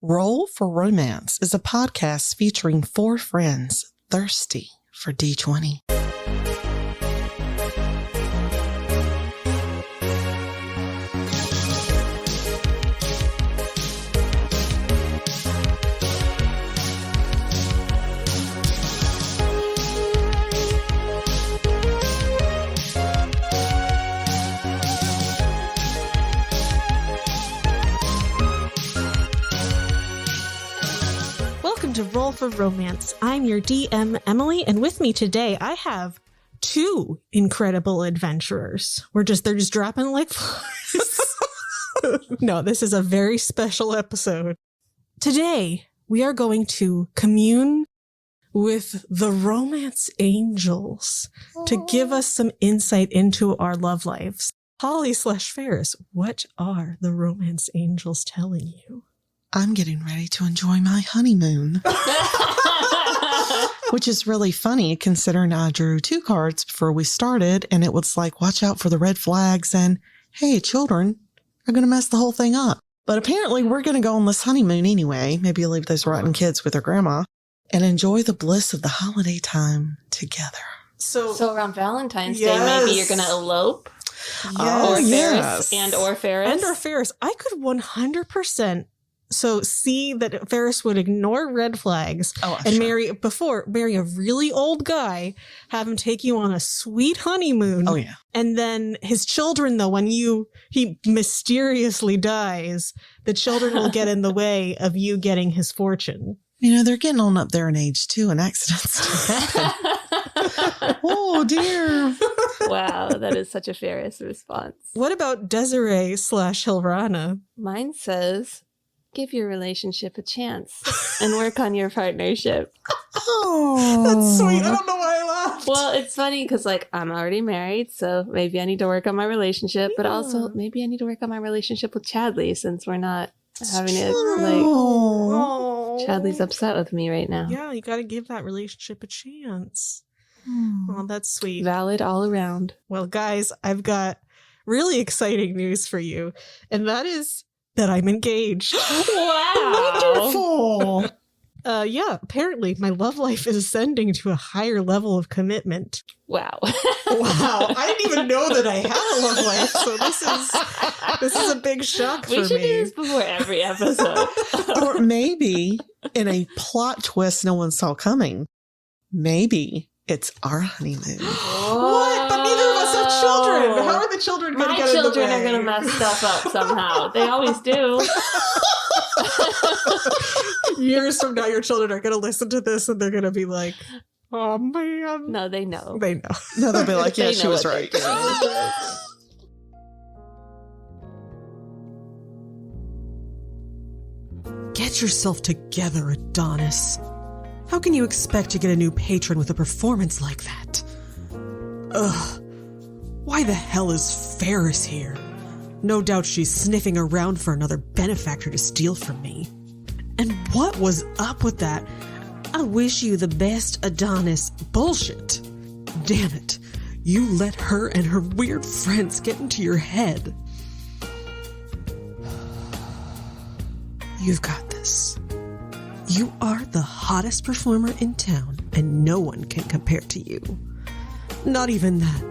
Roll for Romance is a podcast featuring four friends thirsty for D20. To Roll for Romance. I'm your DM, Emily, and with me today I have two incredible adventurers. They're just dropping like flies. No, this is a very special episode. Today we are going to commune with the romance angels to give us some insight into our love lives. Holly/Faris, what are the romance angels telling you? I'm getting ready to enjoy my honeymoon. Which is really funny considering I drew two cards before we started and it was like, watch out for the red flags and, hey, children are going to mess the whole thing up. But apparently we're going to go on this honeymoon anyway. Maybe leave those rotten kids with their grandma and enjoy the bliss of the holiday time together. So around Valentine's Day, maybe you're going to elope? Yes. Or Faris. And Faris. I could 100% see that Faris would ignore red flags and marry a really old guy, have him take you on a sweet honeymoon. Oh, yeah. And then his children, though, when he mysteriously dies, the children will get in the way of you getting his fortune. You know, they're getting on up there in age too, and accidents do happen. Oh, dear. Wow, that is such a Faris response. What about Deserae/Hilrana? Mine says, give your relationship a chance and work on your partnership. Oh, that's sweet. I don't know why I laughed. Well, it's funny because, I'm already married, so maybe I need to work on my relationship, but also maybe I need to work on my relationship with Chadley since we're not having it. Chadley's upset with me right now. Yeah, you got to give that relationship a chance. Oh, that's sweet. Valid all around. Well, guys, I've got really exciting news for you, and that is that I'm engaged. Wow. wonderful. Apparently my love life is ascending to a higher level of commitment. Wow. Wow. I didn't even know that I had a love life, so this is a big shock for me. We should do this before every episode. Or maybe in a plot twist no one saw coming, maybe it's our honeymoon. What? But neither of us have children. How are the children going to get in the way? My children are going to mess stuff up somehow. They always do. Years from now, your children are going to listen to this and they're going to be like, oh, man. No, they know. They know. No, they'll be like, yeah, she was right. Get yourself together, Adonis. How can you expect to get a new patron with a performance like that? Ugh. Why the hell is Faris here? No doubt she's sniffing around for another benefactor to steal from me. And what was up with that "I wish you the best, Adonis" bullshit? Damn it. You let her and her weird friends get into your head. You've got this. You are the hottest performer in town, and no one can compare to you. Not even that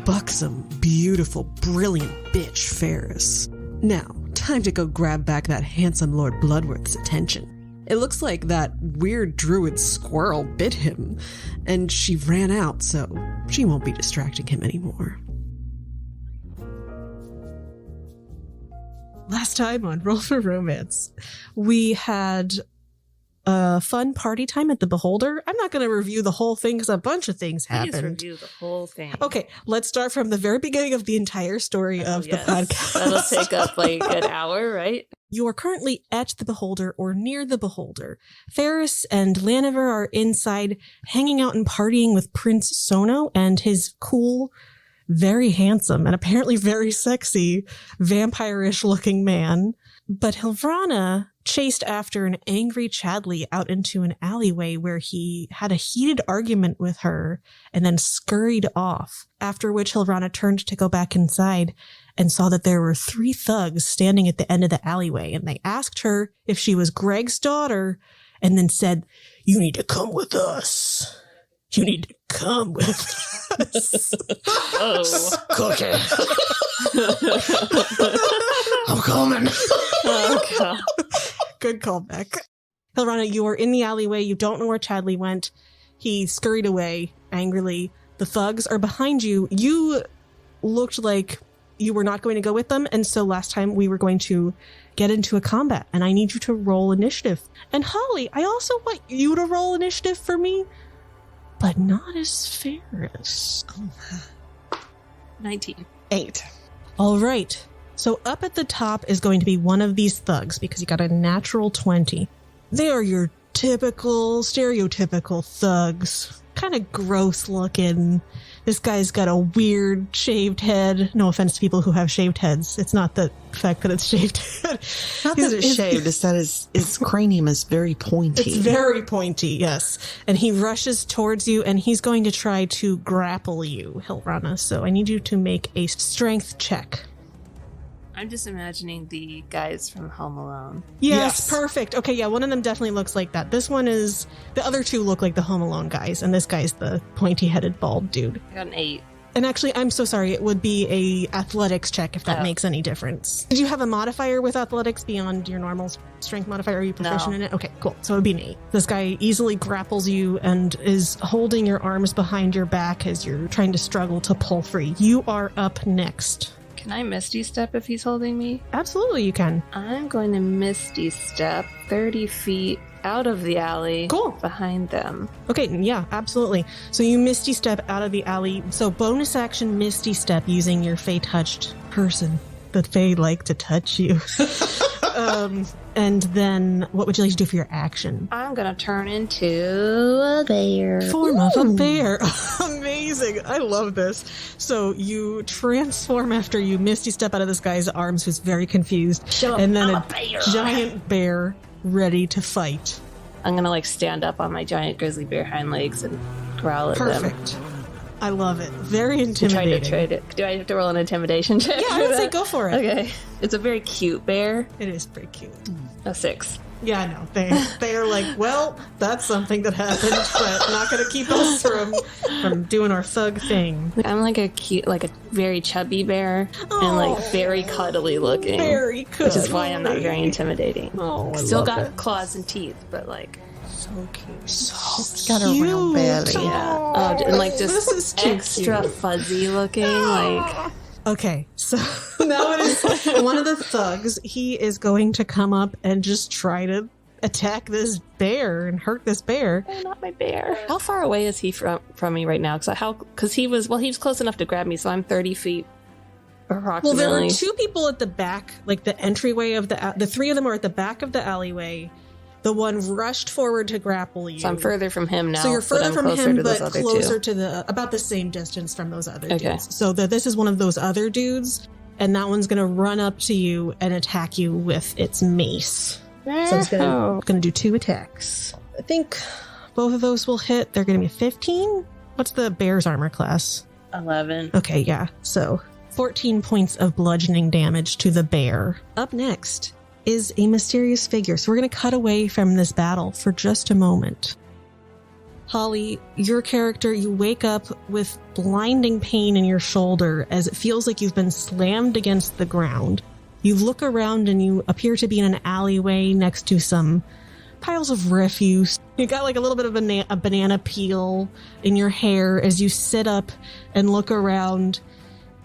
buxom, beautiful, brilliant bitch Faris. Now, time to go grab back that handsome Lord Bloodworth's attention. It looks like that weird druid squirrel bit him, and she ran out, so she won't be distracting him anymore. Last time on Roll for Romance, we had a fun party time at the Beholder. I'm not going to review the whole thing because a bunch of things happened. Please review the whole thing. Okay, let's start from the very beginning of the entire story of the podcast. That'll take up an hour, right? You are currently at the Beholder or near the Beholder. Faris and Laniver are inside hanging out and partying with Prince Sono and his cool, very handsome, and apparently very sexy, vampire-ish looking man. But Hilrana chased after an angry Chadley out into an alleyway where he had a heated argument with her and then scurried off, after which Hilrana turned to go back inside and saw that there were 3 thugs standing at the end of the alleyway, and they asked her if she was Greg's daughter and then said, "You need to come with us. You need to come with us." Oh. Cookie. I'm coming. Oh, God. Good callback. Hilrana, you are in the alleyway. You don't know where Chadley went. He scurried away angrily. The thugs are behind you. You looked like you were not going to go with them, and so last time we were going to get into a combat, and I need you to roll initiative. And Holly, I also want you to roll initiative for me, but not as Faris. 19. 8. All right. So up at the top is going to be one of these thugs because you got a natural 20. They are your typical, stereotypical thugs. Kind of gross looking. This guy's got a weird shaved head. No offense to people who have shaved heads. It's not the fact that it's shaved head. Not that it's shaved, it's that his cranium is very pointy. It's very pointy, yes. And he rushes towards you, and he's going to try to grapple you, Hilrana. So I need you to make a strength check. I'm just imagining the guys from Home Alone. Yes, perfect. Okay, yeah, one of them definitely looks like that. This one is... The other 2 look like the Home Alone guys, and this guy's the pointy-headed bald dude. I got an 8. And actually, I'm so sorry, it would be a athletics check if that makes any difference. Did you have a modifier with athletics beyond your normal strength modifier? Are you proficient in it? Okay, cool. So it would be an 8. This guy easily grapples you and is holding your arms behind your back as you're trying to struggle to pull free. You are up next. Can I Misty Step if he's holding me? Absolutely, you can. I'm going to Misty Step 30 feet out of the alley. Cool. Behind them. Okay, yeah, absolutely. So you Misty Step out of the alley. So bonus action Misty Step using your Fae touched person. The Fae like to touch you. And then what would you like to do for your action? I'm going to turn into a bear. Form of a bear. Amazing. I love this. So you transform after you Misty Step out of this guy's arms who's very confused. And then a giant bear ready to fight. I'm going to like stand up on my giant grizzly bear hind legs and growl at them. Perfect. I love it. Very intimidating. Try to do I have to roll an intimidation check? Yeah, I would say go for it. Okay. It's a very cute bear. It is pretty cute. A 6. Yeah, I know. They are like, well, that's something that happened, but not going to keep us from doing our thug thing. I'm like a very chubby bear and like very cuddly looking. Very cuddly. Which is why I'm not very intimidating. Oh, I Still love got it. claws and teeth, but like So cute. It's got a round belly. yeah. Oh, and like This is just too extra cute. fuzzy looking. Like Okay, so now it is one of the thugs. He is going to come up and just try to attack this bear and hurt this bear. oh, not my bear. How far away is he from me right now? Because he was close enough to grab me, so I'm 30 feet. Well, Approximately. there were 2 people at the back, like the entryway of the 3 of them are at the back of the alleyway. The one rushed forward to grapple you. So I'm further from him now. So you're further but I'm from closer him, to those but other closer two. to about the same distance from those other Okay. dudes. So this is one of those other dudes, and that one's going to run up to you and attack you with its mace. So it's going to do 2 attacks. I think both of those will hit. They're going to be 15. What's the bear's armor class? 11. Okay, yeah. So 14 points of bludgeoning damage to the bear. Up next is a mysterious figure. So we're going to cut away from this battle for just a moment. Holly, your character, you wake up with blinding pain in your shoulder as it feels like you've been slammed against the ground. You look around and you appear to be in an alleyway next to some piles of refuse. You got like a little bit of a banana peel in your hair as you sit up and look around,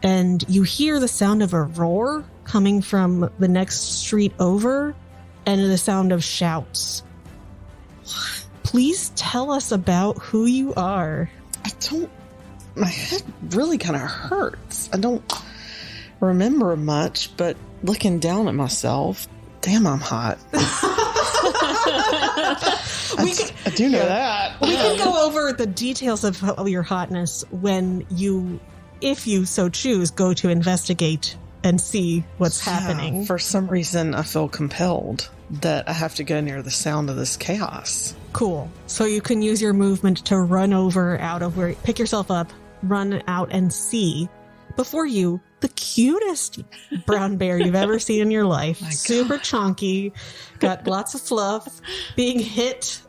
and you hear the sound of a roar coming from the next street over and the sound of shouts. Please tell us about who you are. My head really kind of hurts. I don't remember much, but looking down at myself, damn, I'm hot. I do know that. We can go over the details of your hotness when you, if you so choose, go to investigate and see what's happening. For some reason, I feel compelled. that I have to go near the sound of this chaos. Cool. So you can use your movement to run over out of where, pick yourself up, run out and see before you the cutest brown bear you've ever seen in your life. Super chunky, got lots of fluff, being hit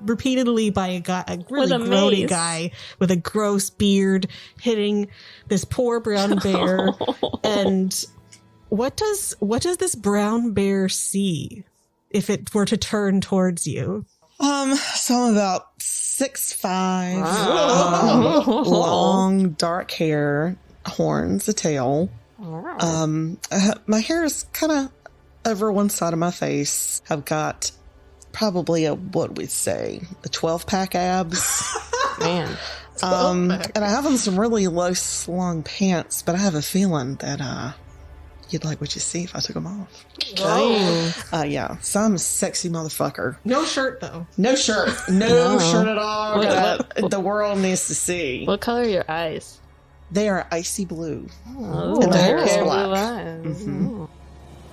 repeatedly by a really grody guy with a gross beard hitting this poor brown bear. And what does this brown bear see if it were to turn towards you? So I'm about 6'5", long dark hair, horns, a tail. My hair is kind of over one side of my face. I've got probably a 12-pack abs. Man. And I have on some really low slung pants, but I have a feeling that you'd like what you see if I took them off. Yeah. So I'm a sexy motherfucker. No shirt though. No shirt. No shirt at all. The world needs to see. What color are your eyes? They are icy blue. Oh, and the hair is blue black. eyes. Mm-hmm.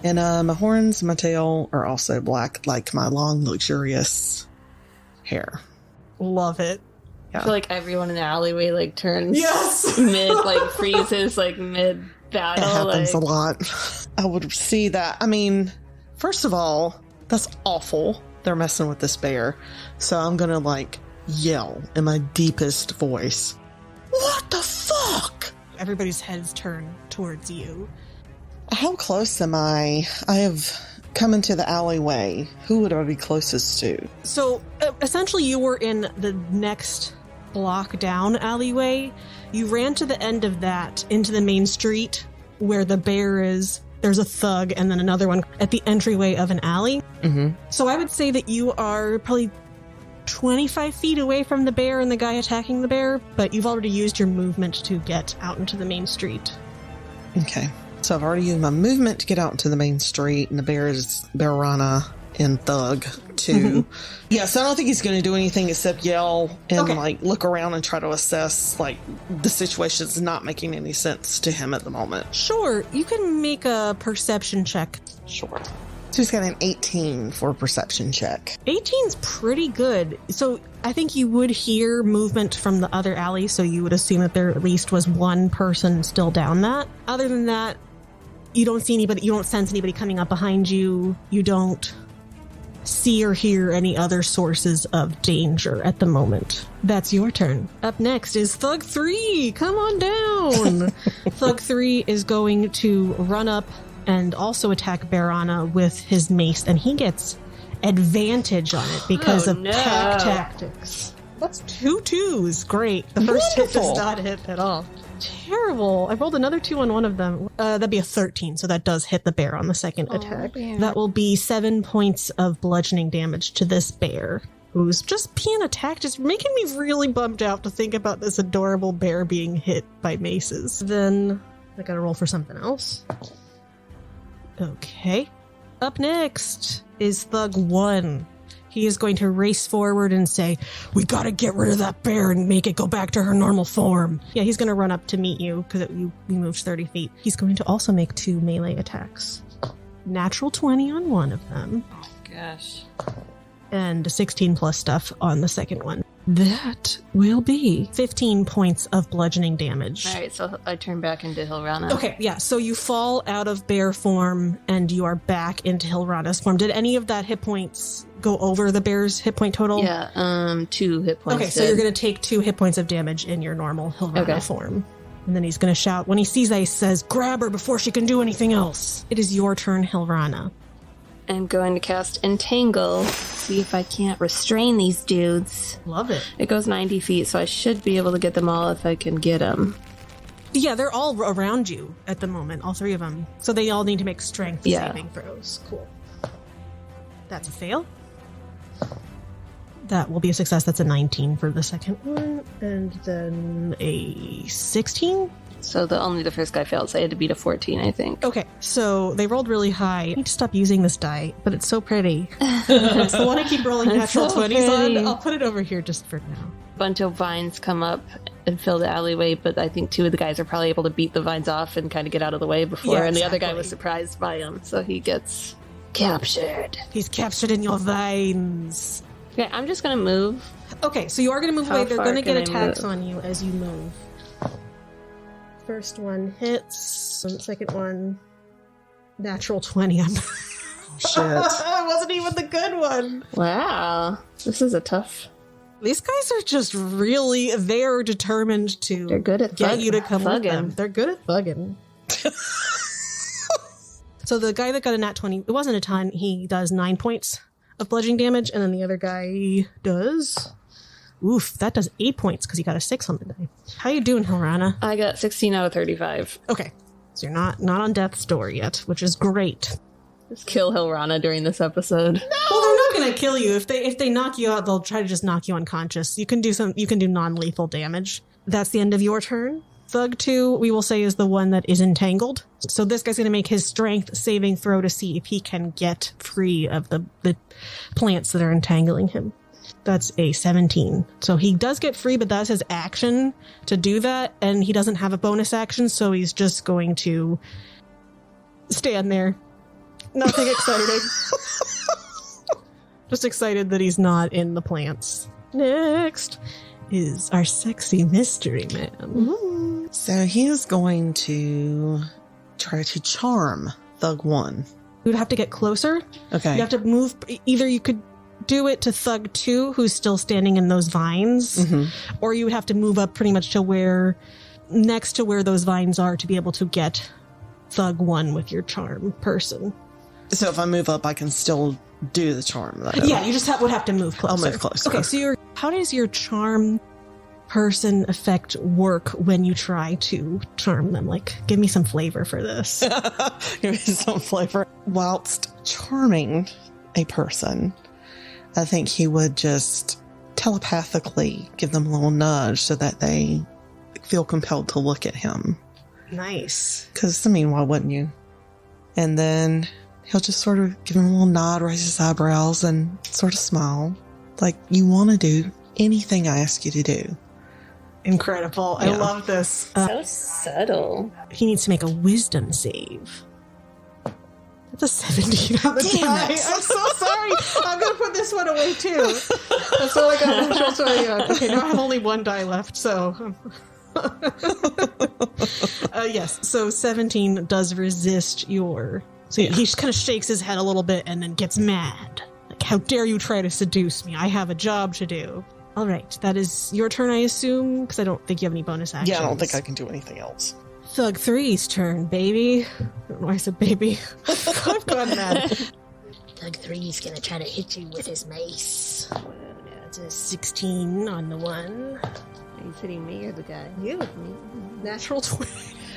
And my horns, my tail are also black, like my long, luxurious hair. Love it. Yeah. I feel like everyone in the alleyway like turns Yes! freezes mid battle. It happens a lot. I would see that. I mean, first of all, that's awful. They're messing with this bear. So I'm going to yell in my deepest voice. What the fuck? Everybody's heads turn towards you. How close am I? I have come into the alleyway. Who would I be closest to? So essentially you were in the next block down alleyway. You ran to the end of that into the main street where the bear is. There's a thug and then another one at the entryway of an alley. Mm-hmm. So I would say that you are probably 25 feet away from the bear and the guy attacking the bear, but you've already used your movement to get out into the main street. Okay. So I've already used my movement to get out into the main street, and the bear is Hilrana and Thug too. Yeah, so I don't think he's going to do anything except yell and look around and try to assess the situation's not making any sense to him at the moment. Sure, you can make a perception check. Sure. So he's got an 18 for a perception check. 18's pretty good. So I think you would hear movement from the other alley, so you would assume that there at least was one person still down that. Other than that, you don't see anybody, you don't sense anybody coming up behind you. You don't see or hear any other sources of danger at the moment. That's your turn. Up next is Thug 3. Come on down. Thug 3 is going to run up and also attack Hilrana with his mace, and he gets advantage on it because of pack tactics. That's 2 2s. Great. The first hit does not hit at all. Terrible. I rolled another 2 on one of them. That'd be a 13, so that does hit the bear on the second attack. Bear. That will be 7 points of bludgeoning damage to this bear, who's just being attacked. It's making me really bummed out to think about this adorable bear being hit by maces. Then I gotta roll for something else. Okay. Up next is Thug 1. He is going to race forward and say, "We gotta get rid of that bear and make it go back to her normal form." Yeah, he's going to run up to meet you because you moved 30 feet. He's going to also make 2 melee attacks. Natural 20 on one of them. Oh, gosh. And 16 plus stuff on the second one. That will be 15 points of bludgeoning damage. All right, so I turn back into Hilrana. Okay, yeah, so you fall out of bear form and you are back into Hilrana's form. Did any of that hit points go over the bear's hit point total? Yeah, 2 hit points. Okay, so you're going to take 2 hit points of damage in your normal Hilrana form. And then he's going to shout, when he sees that, he says, "Grab her before she can do anything else." It is your turn, Hilrana. I'm going to cast Entangle, see if I can't restrain these dudes. Love it. It goes 90 feet, so I should be able to get them all if I can get them. Yeah, they're all around you at the moment, all 3 of them. So they all need to make strength saving throws. Cool. That's a fail. That will be a success. That's a 19 for the second one. And then a 16. So only the first guy failed, so I had to beat a 14, I think. Okay, so they rolled really high. I need to stop using this die, but it's so pretty. It's the one I keep rolling natural 20s on. I'll put it over here just for now. A bunch of vines come up and fill the alleyway, but I think 2 of the guys are probably able to beat the vines off and kind of get out of the way before, and the other guy was surprised by them, so he gets Captured. He's captured in your vines. Okay, I'm just gonna move. Okay, so you are going to move away. They're far going to get can I attacks move? on you as you move. First one hits. And second one, natural 20. I'm Shit. it wasn't even the good one. Wow. This is a tough... These guys are just really, they're determined to They're good at get you to come with thugging. them. They're good at thugging. So the guy that got a nat 20, it wasn't a ton. He does 9 points of bludgeoning damage, and then the other guy does... Oof, that does 8 points because he got a 6 on the die. How you doing, Hilrana? I got 16 out of 35. Okay, so you're not on death's door yet, which is great. Just kill Hilrana during this episode. Well, they're not going to kill you. If they knock you out, they'll try to just knock you unconscious. You can do non-lethal damage. That's the end of your turn. Thug 2, we will say, is the one that is entangled. So this guy's going to make his strength saving throw to see if he can get free of the plants that are entangling him. That's a 17. So he does get free, but that's his action to do that. And he doesn't have a bonus action, so he's just going to stand there. Nothing exciting. Just excited that he's not in the plants. Next is our sexy mystery man. So he is going to try to charm Thug 1. You'd have to get closer. Okay. You have to move. Either you could do it to Thug 2, who's still standing in those vines, or you would have to move up pretty much to next to where those vines are to be able to get Thug 1 with your charm person. So if I move up, I can still do the charm, though. Yeah, you just would have to move closer. I'll move closer. Okay, so how does your charm person effect work when you try to charm them? Like, give me some flavor for this. Give me some flavor. Whilst charming a person, I think he would just telepathically give them a little nudge so that they feel compelled to look at him. Nice. Because, I mean, why wouldn't you? And then he'll just sort of give him a little nod, raise his eyebrows, and sort of smile. Like, you want to do anything I ask you to do. Incredible. Yeah. I love this. So subtle. He needs to make a wisdom save. That's a 17 on the die. I'm so sorry. I'm going to put this one away, too. That's all I got. Okay, now I have only one die left, so... yes, so 17 does resist your... So he just kind of shakes his head a little bit and then gets mad. Like, how dare you try to seduce me? I have a job to do. All right, that is your turn, I assume, because I don't think you have any bonus actions. Yeah, I don't think I can do anything else. Thug 3's turn, baby. I don't know why I said baby. I've gone mad. Thug 3's gonna try to hit you with his mace. That's a 16 on the one. Are you hitting me or the guy? You. Natural 20.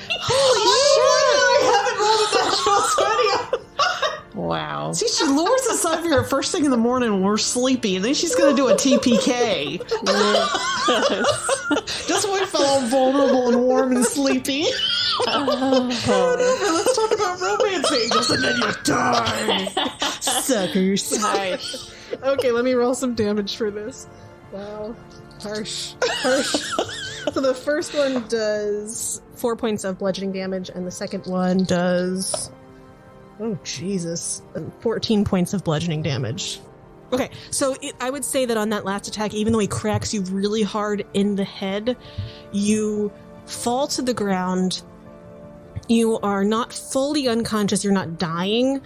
Holy shit! I haven't rolled a natural 20. Wow. See, she lures us up here first thing in the morning when we're sleepy, and then she's going to do a TPK. Just when we feel all vulnerable and warm and sleepy. Whatever, let's talk about romance angels, and then you die. Suckers. Nice. Okay, let me roll some damage for this. Wow. Harsh. So the first one does 4 points of bludgeoning damage, and the second one does... Oh, Jesus. 14 points of bludgeoning damage. Okay, so I would say that on that last attack, even though he cracks you really hard in the head, you fall to the ground. You are not fully unconscious. You're not dying.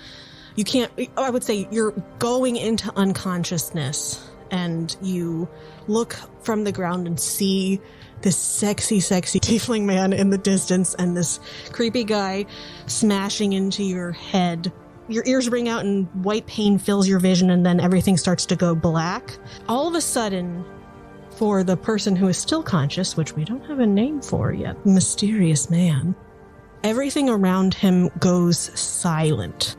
You can't... I would say you're going into unconsciousness, and you look from the ground and see this sexy tiefling man in the distance and this creepy guy smashing into your head. Your ears ring out and white pain fills your vision, and then everything starts to go black. All of a sudden, for the person who is still conscious, which we don't have a name for yet, mysterious man, everything around him goes silent.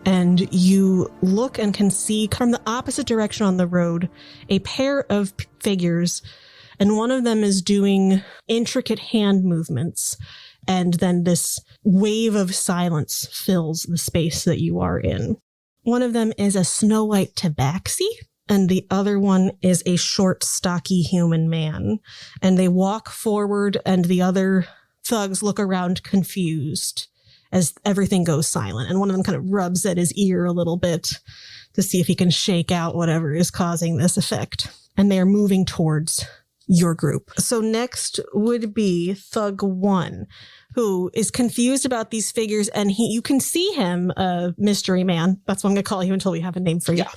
And you look and can see from the opposite direction on the road a pair of figures, and one of them is doing intricate hand movements, and then this wave of silence fills the space that you are in. One of them is a Snow White tabaxi, and the other one is a short, stocky human man. And they walk forward, and the other thugs look around confused. as everything goes silent. And one of them kind of rubs at his ear a little bit to see if he can shake out whatever is causing this effect. And they are moving towards your group. So next would be Thug 1, who is confused about these figures. And you can see him, Mystery Man. That's what I'm going to call you until we have a name for you. Yeah.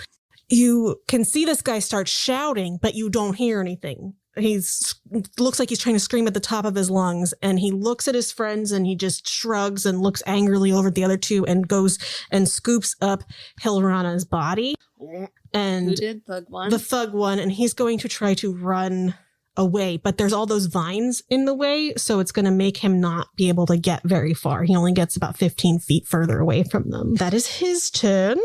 You can see this guy start shouting, but you don't hear anything. Looks like he's trying to scream at the top of his lungs, and he looks at his friends and he just shrugs and looks angrily over at the other two and goes and scoops up Hilrana's body. And who did Thug 1? The Thug 1, and he's going to try to run away, but there's all those vines in the way, so it's going to make him not be able to get very far. He only gets about 15 feet further away from them. That is his turn.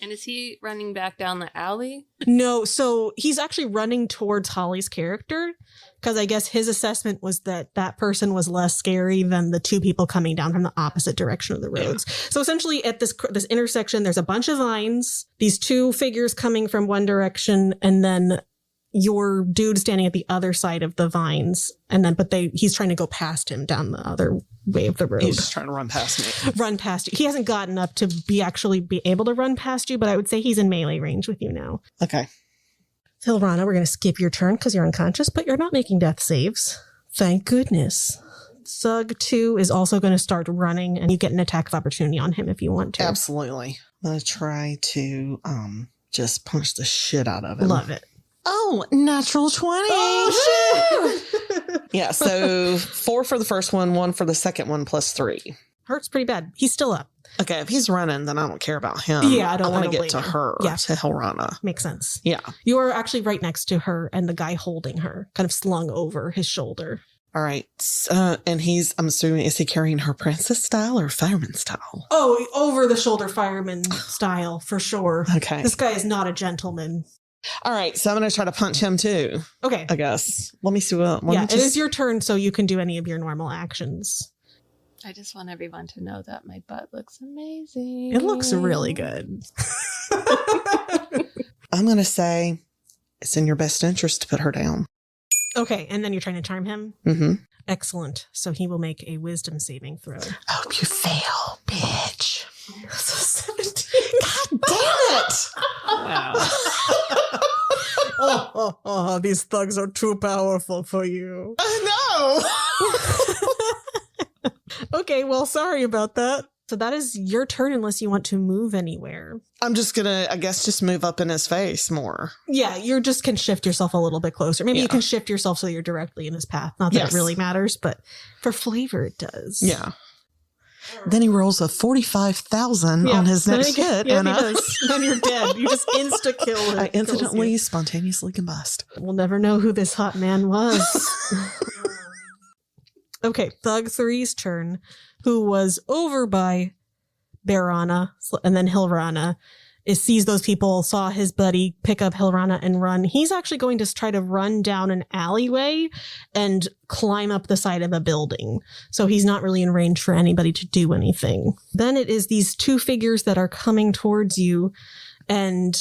And is he running back down the alley? No, so he's actually running towards Holly's character, because I guess his assessment was that that person was less scary than the two people coming down from the opposite direction of the roads. Yeah. So essentially at this intersection, there's a bunch of vines, these two figures coming from one direction, and then your dude standing at the other side of the vines. And then, he's trying to go past him down the other way of the road. He's just trying to run past me. Run past you. He hasn't gotten up to be able to run past you, but I would say he's in melee range with you now. Okay. Hilrana, we're going to skip your turn because you're unconscious, but you're not making death saves. Thank goodness. Thug 2 is also going to start running, and you get an attack of opportunity on him if you want to. Absolutely. I'm going to try to just punch the shit out of him. Love it. Oh, natural 20. Oh, shit. Yeah, so 4 for the first one, 1 for the second one, plus 3. Hurts pretty bad. He's still up. Okay, if he's running, then I don't care about him. Yeah, I want to get to her, yeah. to Hilrana. Makes sense. Yeah. You are actually right next to her and the guy holding her, kind of slung over his shoulder. All right. And I'm assuming, is he carrying her princess style or fireman style? Oh, over the shoulder fireman style, for sure. Okay. This guy is not a gentleman. All right, so I'm going to try to punch him too. Okay. I guess. Let me see what... it is your turn, so you can do any of your normal actions. I just want everyone to know that my butt looks amazing. It looks really good. I'm going to say it's in your best interest to put her down. Okay, and then you're trying to charm him? Mm-hmm. Excellent. So he will make a wisdom saving throw. Hope you fail, bitch. 17. God damn it! Wow. These thugs are too powerful for you. I know. Okay, well, sorry about that. So that is your turn unless you want to move anywhere. I'm just going to, I guess, just move up in his face more. Yeah, you just can shift yourself a little bit closer. Maybe you can shift yourself so you're directly in his path. Not that it really matters, but for flavor it does. Yeah. Then he rolls a 45,000 on his next hit. Yeah, and he does. Then you're dead. You just insta-kill him. I instantly, spontaneously combust. We'll never know who this hot man was. Okay, Thug 3's turn, who was over by Berana and then Hilrana, sees those people, saw his buddy pick up Hilrana and run. He's actually going to try to run down an alleyway and climb up the side of a building. So he's not really in range for anybody to do anything. Then it is these two figures that are coming towards you, and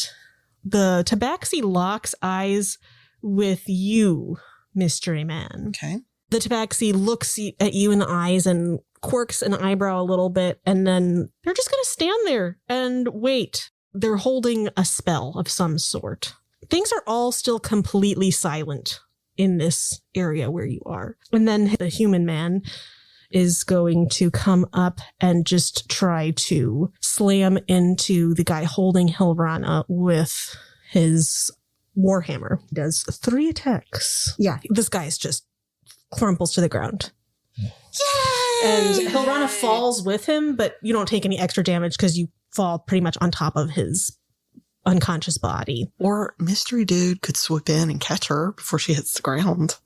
the Tabaxi locks eyes with you, Mystery Man. Okay. The Tabaxi looks at you in the eyes and quirks an eyebrow a little bit, and then they're just going to stand there and wait. They're holding a spell of some sort. Things are all still completely silent in this area where you are. And then the human man is going to come up and just try to slam into the guy holding Hilrana with his warhammer. He does 3 attacks. Yeah, this guy is just crumples to the ground. Yay! And Hilrana falls with him, but you don't take any extra damage because you fall pretty much on top of his unconscious body. Or Mystery Dude could swoop in and catch her before she hits the ground.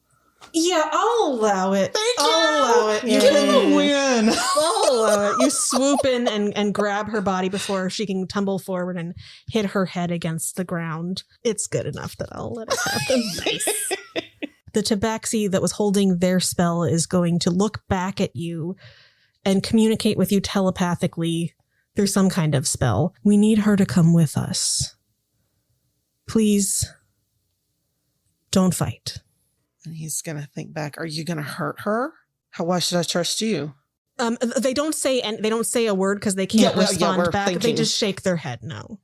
Yeah, I'll allow it. I'll allow it. You can win. I'll allow it. You swoop in and grab her body before she can tumble forward and hit her head against the ground. It's good enough that I'll let it happen. Nice. The Tabaxi that was holding their spell is going to look back at you and communicate with you telepathically through some kind of spell. We need her to come with us. Please don't fight. And he's going to think back, are you going to hurt her? Why should I trust you? They don't say a word because they can't respond back. Thinking. They just shake their head no.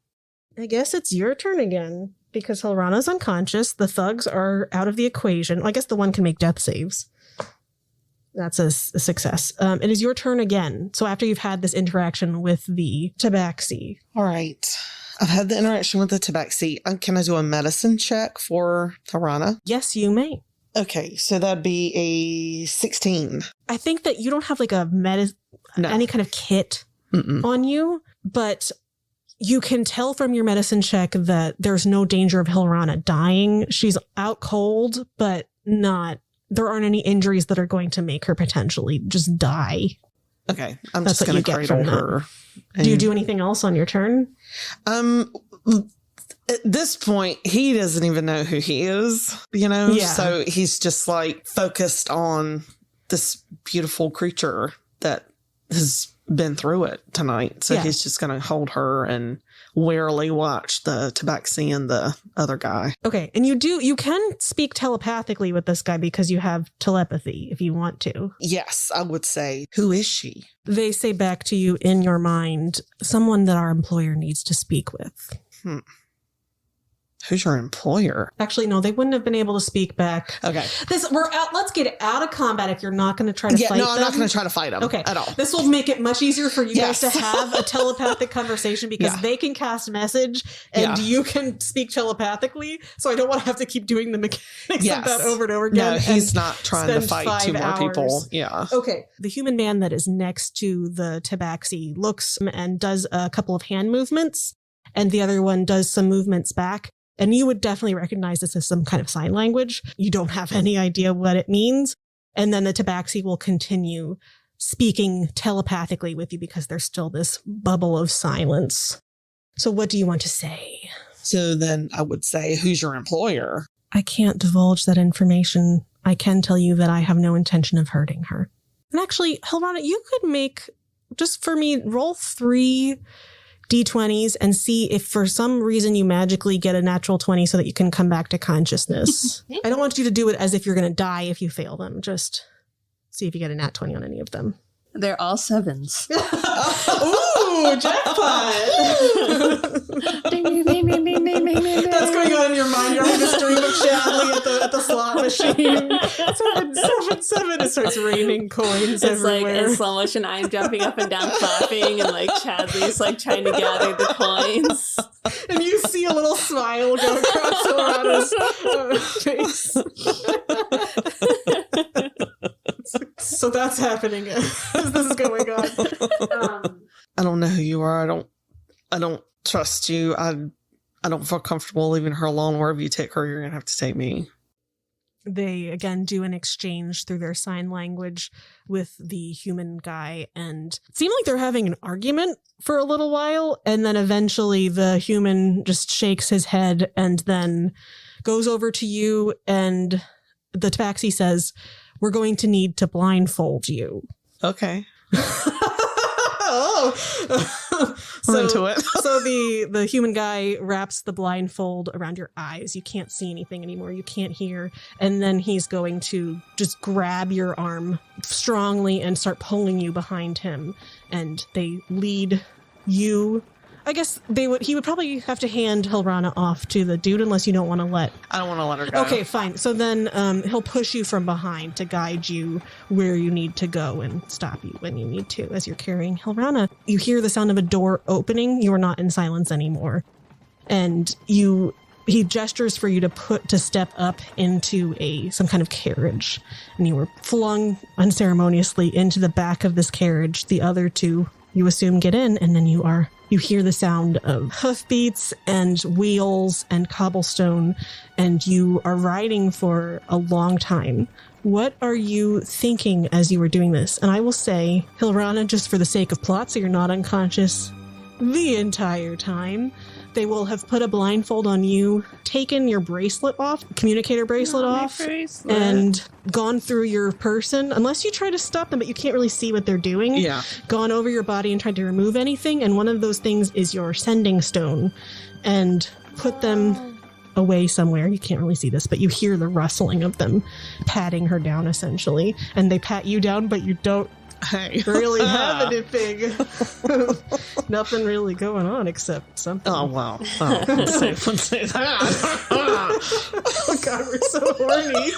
I guess it's your turn again because Hilrana's unconscious. The thugs are out of the equation. I guess the one can make death saves. That's a success. It is your turn again. So after you've had this interaction with the tabaxi. All right. I've had the interaction with the tabaxi. Can I do a medicine check for Hilrana? Yes, you may. Okay, so that'd be a 16. I think that you don't have like any kind of kit on you, but you can tell from your medicine check that there's no danger of Hilrana dying. She's out cold, but there aren't any injuries that are going to make her potentially just die. Okay, I'm just going to cradle her. Do you do anything else on your turn? At this point, he doesn't even know who he is, Yeah. So he's just like focused on this beautiful creature that has been through it tonight. So he's just going to hold her and warily watch the tabaxi and the other guy. Okay. And you can speak telepathically with this guy because you have telepathy if you want to. Yes, I would say. Who is she? They say back to you in your mind, someone that our employer needs to speak with. Who's your employer? Actually, no, they wouldn't have been able to speak back. Okay. Let's get out of combat if you're not going to try to fight them. No, I'm not going to try to fight them at all. This will make it much easier for you guys to have a telepathic conversation because they can cast message and you can speak telepathically. So I don't want to have to keep doing the mechanics of that over and over again. No, he's not trying to fight 2 more people. Yeah. Okay. The human man that is next to the tabaxi looks and does a couple of hand movements, and the other one does some movements back. And you would definitely recognize this as some kind of sign language. You don't have any idea what it means. And then the tabaxi will continue speaking telepathically with you because there's still this bubble of silence. So what do you want to say? So then I would say, who's your employer? I can't divulge that information. I can tell you that I have no intention of hurting her. And actually, Hilrana, you could make, just for me, roll 3 D20s and see if for some reason you magically get a natural 20 so that you can come back to consciousness. I don't want you to do it as if you're going to die if you fail them. Just see if you get a nat 20 on any of them. They're all 7s. Ooh, jackpot! Ding, ding, ding, ding, ding, ding, ding, ding. That's going on in your mind. You're having this dream of Chadley at the slot machine. 777. It starts raining coins everywhere. It's like in slow motion. I'm jumping up and down, clapping, and like Chadley's like trying to gather the coins. And you see a little smile go across Hilrana's face. So that's happening as this is going on. I don't know who you are. I don't trust you. I don't feel comfortable leaving her alone. Wherever you take her, you're going to have to take me. They, again, do an exchange through their sign language with the human guy and seem like they're having an argument for a little while. And then eventually the human just shakes his head and then goes over to you. And the tabaxi says, "We're going to need to blindfold you." Okay. So, I'm into it. So the human guy wraps the blindfold around your eyes. You can't see anything anymore. You can't hear. And then he's going to just grab your arm strongly and start pulling you behind him. And they lead you. I guess he would probably have to hand Hilrana off to the dude unless you don't want to let. I don't want to let her go. Okay, fine. So then he'll push you from behind to guide you where you need to go and stop you when you need to as you're carrying Hilrana. You hear the sound of a door opening. You are not in silence anymore. And he gestures for you to step up into some kind of carriage. And you were flung unceremoniously into the back of this carriage. The other two, you assume, get in, and then you hear the sound of hoofbeats and wheels and cobblestone, and you are riding for a long time. What are you thinking as you were doing this? And I will say, Hilrana, just for the sake of plot, so you're not unconscious the entire time, they will have put a blindfold on you, taken your bracelet off, communicator bracelet off, and gone through your person. Unless you try to stop them, but you can't really see what they're doing. Yeah. Gone over your body and tried to remove anything. And one of those things is your sending stone. And put them away somewhere. You can't really see this, but you hear the rustling of them patting her down, essentially. And they pat you down, but you don't Hey. Really have anything. Nothing really going on except something. Oh, wow. Oh, let's say that. Oh, God, we're so horny.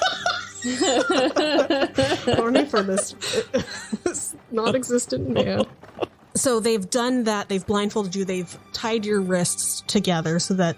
Horny for this non-existent man. So they've done that. They've blindfolded you. They've tied your wrists together so that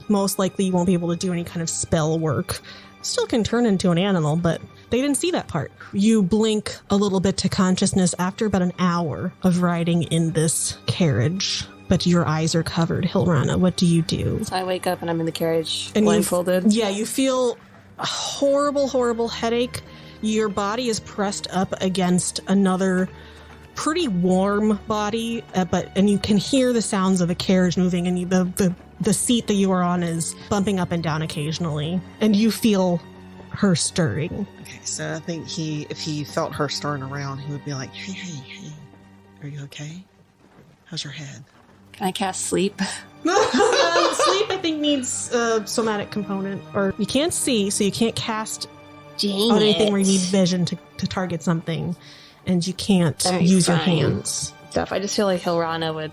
most likely you won't be able to do any kind of spell work. Still can turn into an animal, but they didn't see that part. You blink a little bit to consciousness after about an hour of riding in this carriage, but your eyes are covered. Hilrana, what do you do? So I wake up and I'm in the carriage, And blindfolded. you feel a horrible, horrible headache. Your body is pressed up against another pretty warm body, and you can hear the sounds of the carriage moving, and the seat that you are on is bumping up and down occasionally, and you feel her stirring. Okay, so I think if he felt her stirring around, he would be like, hey, are you okay? How's your head? Can I cast sleep? Sleep, I think, needs a somatic component, or you can't see, so you can't cast on anything where you need vision to target something. And you can't use your hands. Stuff. I just feel like Hilrana would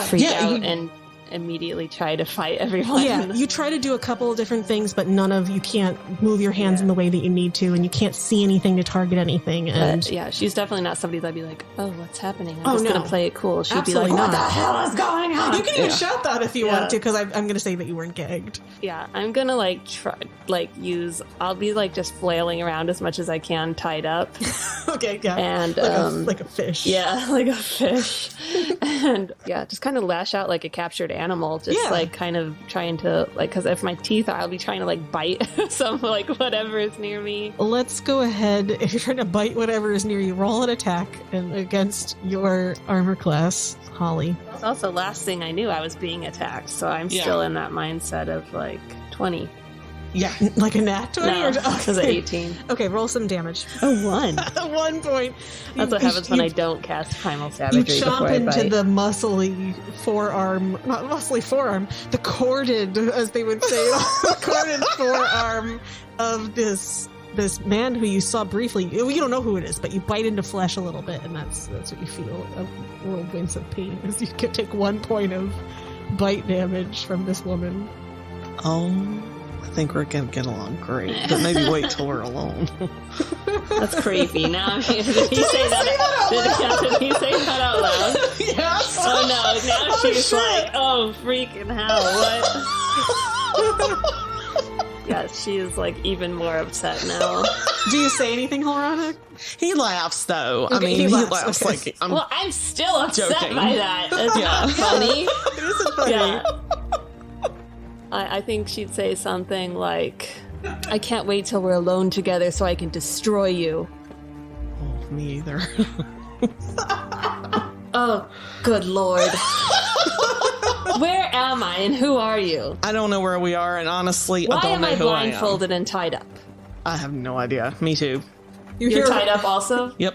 freak out and immediately try to fight everyone. Yeah, you try to do a couple of different things, but you can't move your hands in the way that you need to, and you can't see anything to target anything. And she's definitely not somebody that'd be like, oh, what's happening? I'm just going to play it cool. She'd Absolutely be like, not. what the hell is going on? You can even shout that if you want to, because I'm going to say that you weren't gagged. Yeah, I'm going to I'll be just flailing around as much as I can, tied up. Okay, yeah. And like a fish. Yeah, like a fish. And just kind of lash out like a captured animal, kind of trying to because if my teeth are, I'll be trying to bite some whatever is near me. Let's go ahead. If you're trying to bite whatever is near you, roll an attack and against your armor class, Holly. It's also last thing I knew I was being attacked, so I'm still in that mindset of 20. Yeah, like a nat 20? No, it was 18. Okay, roll some damage. A 1. 1 point. That's what happens when I don't cast Primal Savagery. You chomp into the muscly forearm, the corded, as they would say, the corded forearm of this man who you saw briefly. You don't know who it is, but you bite into flesh a little bit, and that's what you feel, a whirlwind of pain, as you can take 1 point of bite damage from this woman. I think we're going to get along great, but maybe wait till we're alone. That's creepy. Now, did he say that? Did he say that out loud? Yes. Oh no! Now she's like, oh freaking hell! What? Yes, she is even more upset now. Do you say anything, Hilrana? He laughs though. Okay, he okay. laughs like I'm. Well, I'm still upset joking. by that. It's not funny. It isn't funny. Yeah. I think she'd say something like, I can't wait till we're alone together so I can destroy you. Oh, me either. Oh, good lord. Where am I and who are you? I don't know where we are, and honestly, Why I don't am know I who I am. blindfolded and tied up? I have no idea. Me too. You're tied up also? Yep.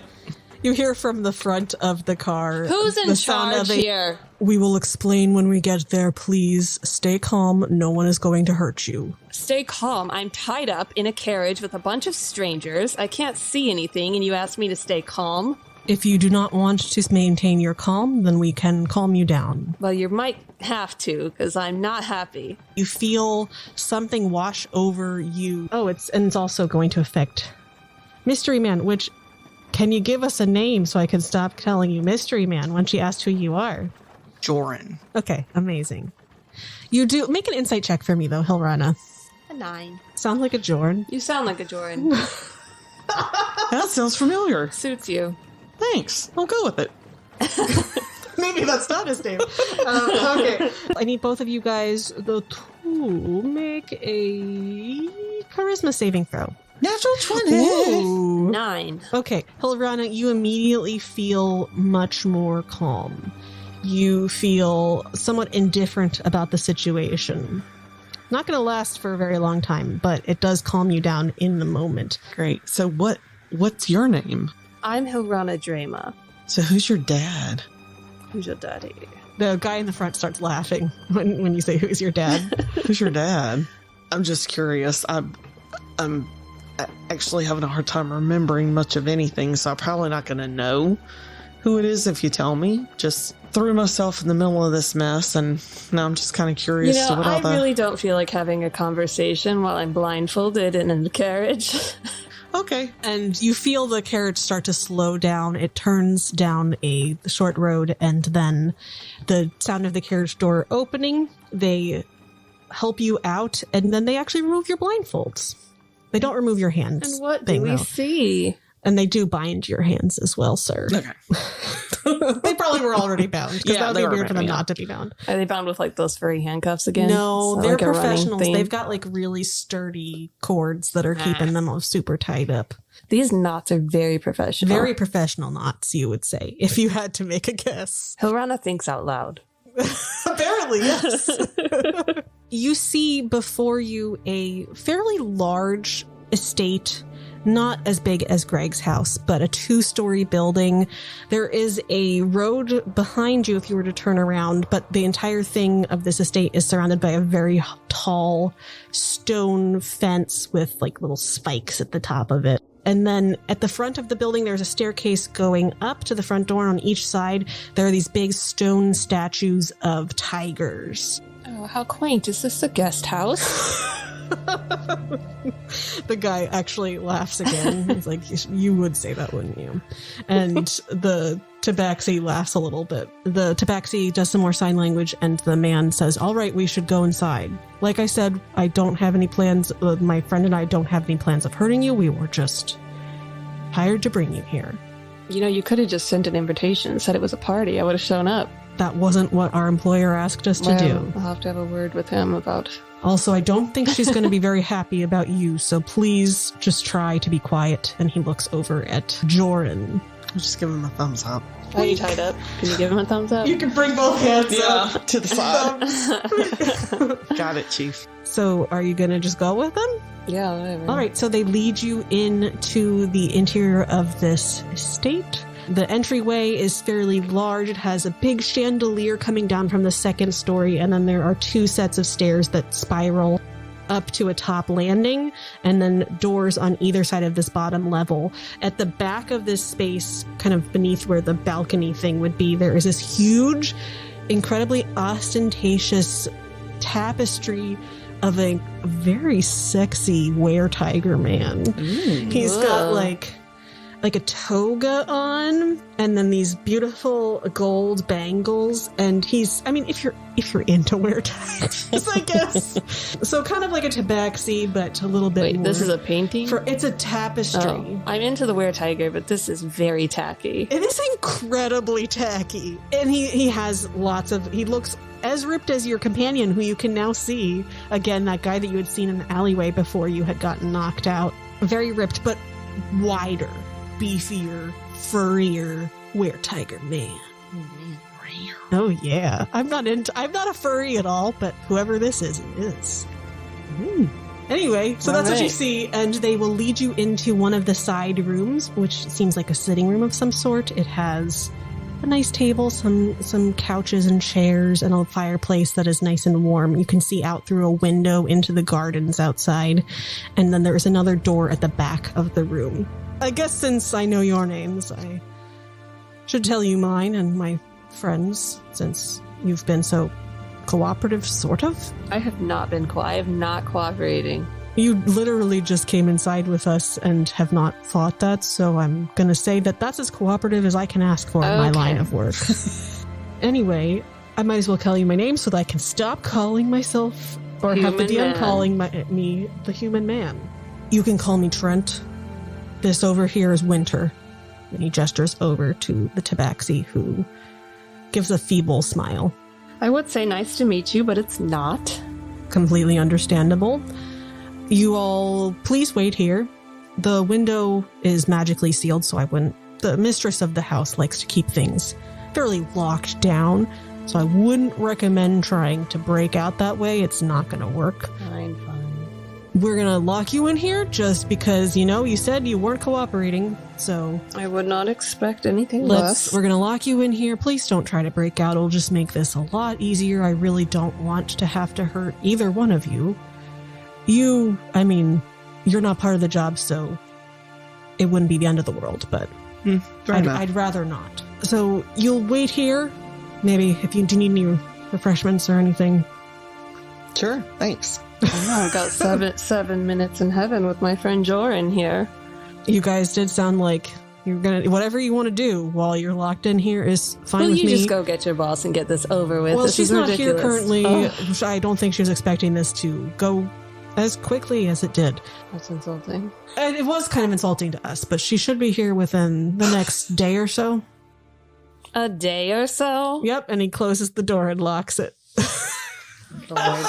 You hear from the front of the car. Who's in the sound charge of here? We will explain when we get there. Please stay calm. No one is going to hurt you. Stay calm. I'm tied up in a carriage with a bunch of strangers. I can't see anything, and you asked me to stay calm? If you do not want to maintain your calm, then we can calm you down. Well, you might have to, because I'm not happy. You feel something wash over you. Oh, it's also going to affect Mystery Man, which... Can you give us a name so I can stop calling you Mystery Man when she asked who you are? Joran. Okay, amazing. You do make an insight check for me though, Hilrana. A 9. Sound like a Jorn. You sound like a Jordan. That sounds familiar. Suits you. Thanks. I'll go with it. Maybe that's not his name. Okay. I need both of you guys to make a charisma saving throw. Natural 20. Ooh. 9. Okay, Hilrana, you immediately feel much more calm. You feel somewhat indifferent about the situation. Not going to last for a very long time, but it does calm you down in the moment. Great. So what's your name? I'm Hilrana Drema. So who's your dad? Who's your daddy? The guy in the front starts laughing when you say, who's your dad? Who's your dad? I'm just curious. I'm actually having a hard time remembering much of anything, so I'm probably not going to know who it is if you tell me. Just threw myself in the middle of this mess, and now I'm just kind of curious to what I all the... really don't feel like having a conversation while I'm blindfolded and in the carriage. Okay. And you feel the carriage start to slow down. It turns down a short road, and then the sound of the carriage door opening, they help you out, and then they actually remove your blindfolds. They don't remove your hands. And what do we see? And they do bind your hands as well, sir. Okay. They probably were already bound, because that would be weird for them yeah. not to be bound. Are they bound with like those furry handcuffs again? No, So, they're like, a running professionals. thing? They've got like really sturdy cords that are keeping them super tied up. These knots are very professional. Very professional knots, you would say, if you had to make a guess. Hilrana thinks out loud. Apparently, yes. You see before you a fairly large estate, not as big as Greg's house, but a 2-story building. There is a road behind you if you were to turn around, but the entire thing of this estate is surrounded by a very tall stone fence with like little spikes at the top of it. And then at the front of the building, there's a staircase going up to the front door. On each side, there are these big stone statues of tigers. Oh, how quaint. Is this a guest house? The guy actually laughs again. He's like, you would say that, wouldn't you? And the tabaxi laughs a little bit. The tabaxi does some more sign language, and the man says, all right, we should go inside. Like I said, I don't have any plans. My friend and I don't have any plans of hurting you. We were just hired to bring you here. You know, you could have just sent an invitation and said it was a party. I would have shown up. That wasn't what our employer asked us to do. I'll have to have a word with him about... Also, I don't think she's going to be very happy about you, so please just try to be quiet. And he looks over at Joran. I'll just give him a thumbs up. Are you tied up? Can you give him a thumbs up? You can bring both hands up. To the side. Got it, Chief. So are you going to just go with them? Yeah, whatever. All right, so they lead you into the interior of this estate. The entryway is fairly large. It has a big chandelier coming down from the second story, and then there are 2 sets of stairs that spiral up to a top landing, and then doors on either side of this bottom level. At the back of this space, kind of beneath where the balcony thing would be, there is this huge, incredibly ostentatious tapestry of a very sexy were-tiger man. He's got like a toga on, and then these beautiful gold bangles, and he's, I mean, if you're into were-tigers, I guess. So kind of like a tabaxi, but a little bit more. This is a painting? It's a tapestry. Oh, I'm into the were-tiger, but this is very tacky. It is incredibly tacky. And he has he looks as ripped as your companion, who you can now see. Again, that guy that you had seen in the alleyway before you had gotten knocked out. Very ripped, but wider, beefier, furrier were-tiger man. Oh yeah. I'm not a furry at all, but whoever this is, it is. Anyway, so that's what you see, and they will lead you into one of the side rooms, which seems like a sitting room of some sort. It has a nice table, some couches and chairs, and a fireplace that is nice and warm. You can see out through a window into the gardens outside, and then there's another door at the back of the room. I guess since I know your names, I should tell you mine and my friends, since you've been so cooperative, sort of. I have not been I am not cooperating. You literally just came inside with us and have not fought that, so I'm going to say that that's as cooperative as I can ask for in my line of work. Anyway, I might as well tell you my name so that I can stop calling myself, or have the DM calling me the human man. You can call me Trent. This over here is Winter. And he gestures over to the tabaxi, who gives a feeble smile. I would say nice to meet you, but it's not. Completely understandable. You all, please wait here. The window is magically sealed, so I wouldn't... The mistress of the house likes to keep things fairly locked down, so I wouldn't recommend trying to break out that way. It's not going to work. Fine. We're going to lock you in here just because, you said you weren't cooperating, so... I would not expect anything less. We're going to lock you in here. Please don't try to break out. It'll just make this a lot easier. I really don't want to have to hurt either one of you. you're not part of the job, so it wouldn't be the end of the world, but I'd rather not. So you'll wait here. Maybe if you do need any refreshments or anything. Sure, thanks. I've got 7 minutes in heaven with my friend Joran here. You guys did sound like you're gonna, whatever you want to do while you're locked in here is fine with me. You just go get your boss and get this over with. Well, this she's is not ridiculous. here currently. I don't think she was expecting this to go as quickly as it did. That's insulting. And it was kind of insulting to us, but she should be here within the next day or so. A day or so? Yep, and he closes the door and locks it. Lord.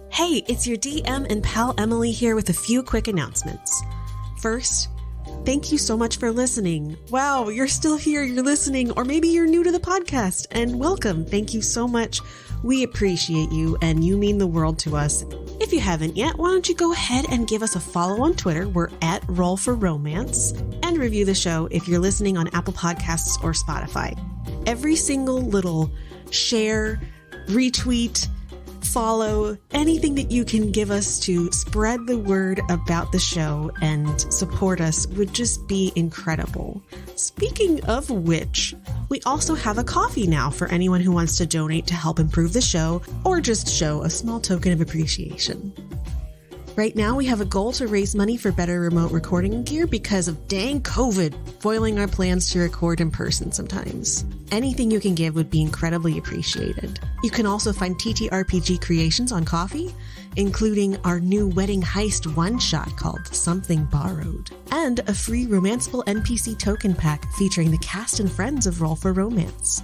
Hey, it's your DM and pal Emily here with a few quick announcements. First, thank you so much for listening. Wow, you're still here, you're listening, or maybe you're new to the podcast, and welcome. Thank you so much. We appreciate you, and you mean the world to us. If you haven't yet, why don't you go ahead and give us a follow on Twitter. We're at Roll for Romance, and review the show if you're listening on Apple Podcasts or Spotify. Every single little share, retweet, follow, anything that you can give us to spread the word about the show and support us would just be incredible. Speaking of which, we also have a coffee now for anyone who wants to donate to help improve the show or just show a small token of appreciation. Right now, we have a goal to raise money for better remote recording gear because of dang COVID foiling our plans to record in person sometimes. Anything you can give would be incredibly appreciated. You can also find TTRPG creations on Ko-fi, including our new wedding heist one-shot called Something Borrowed, and a free romanceable NPC token pack featuring the cast and friends of Roll for Romance.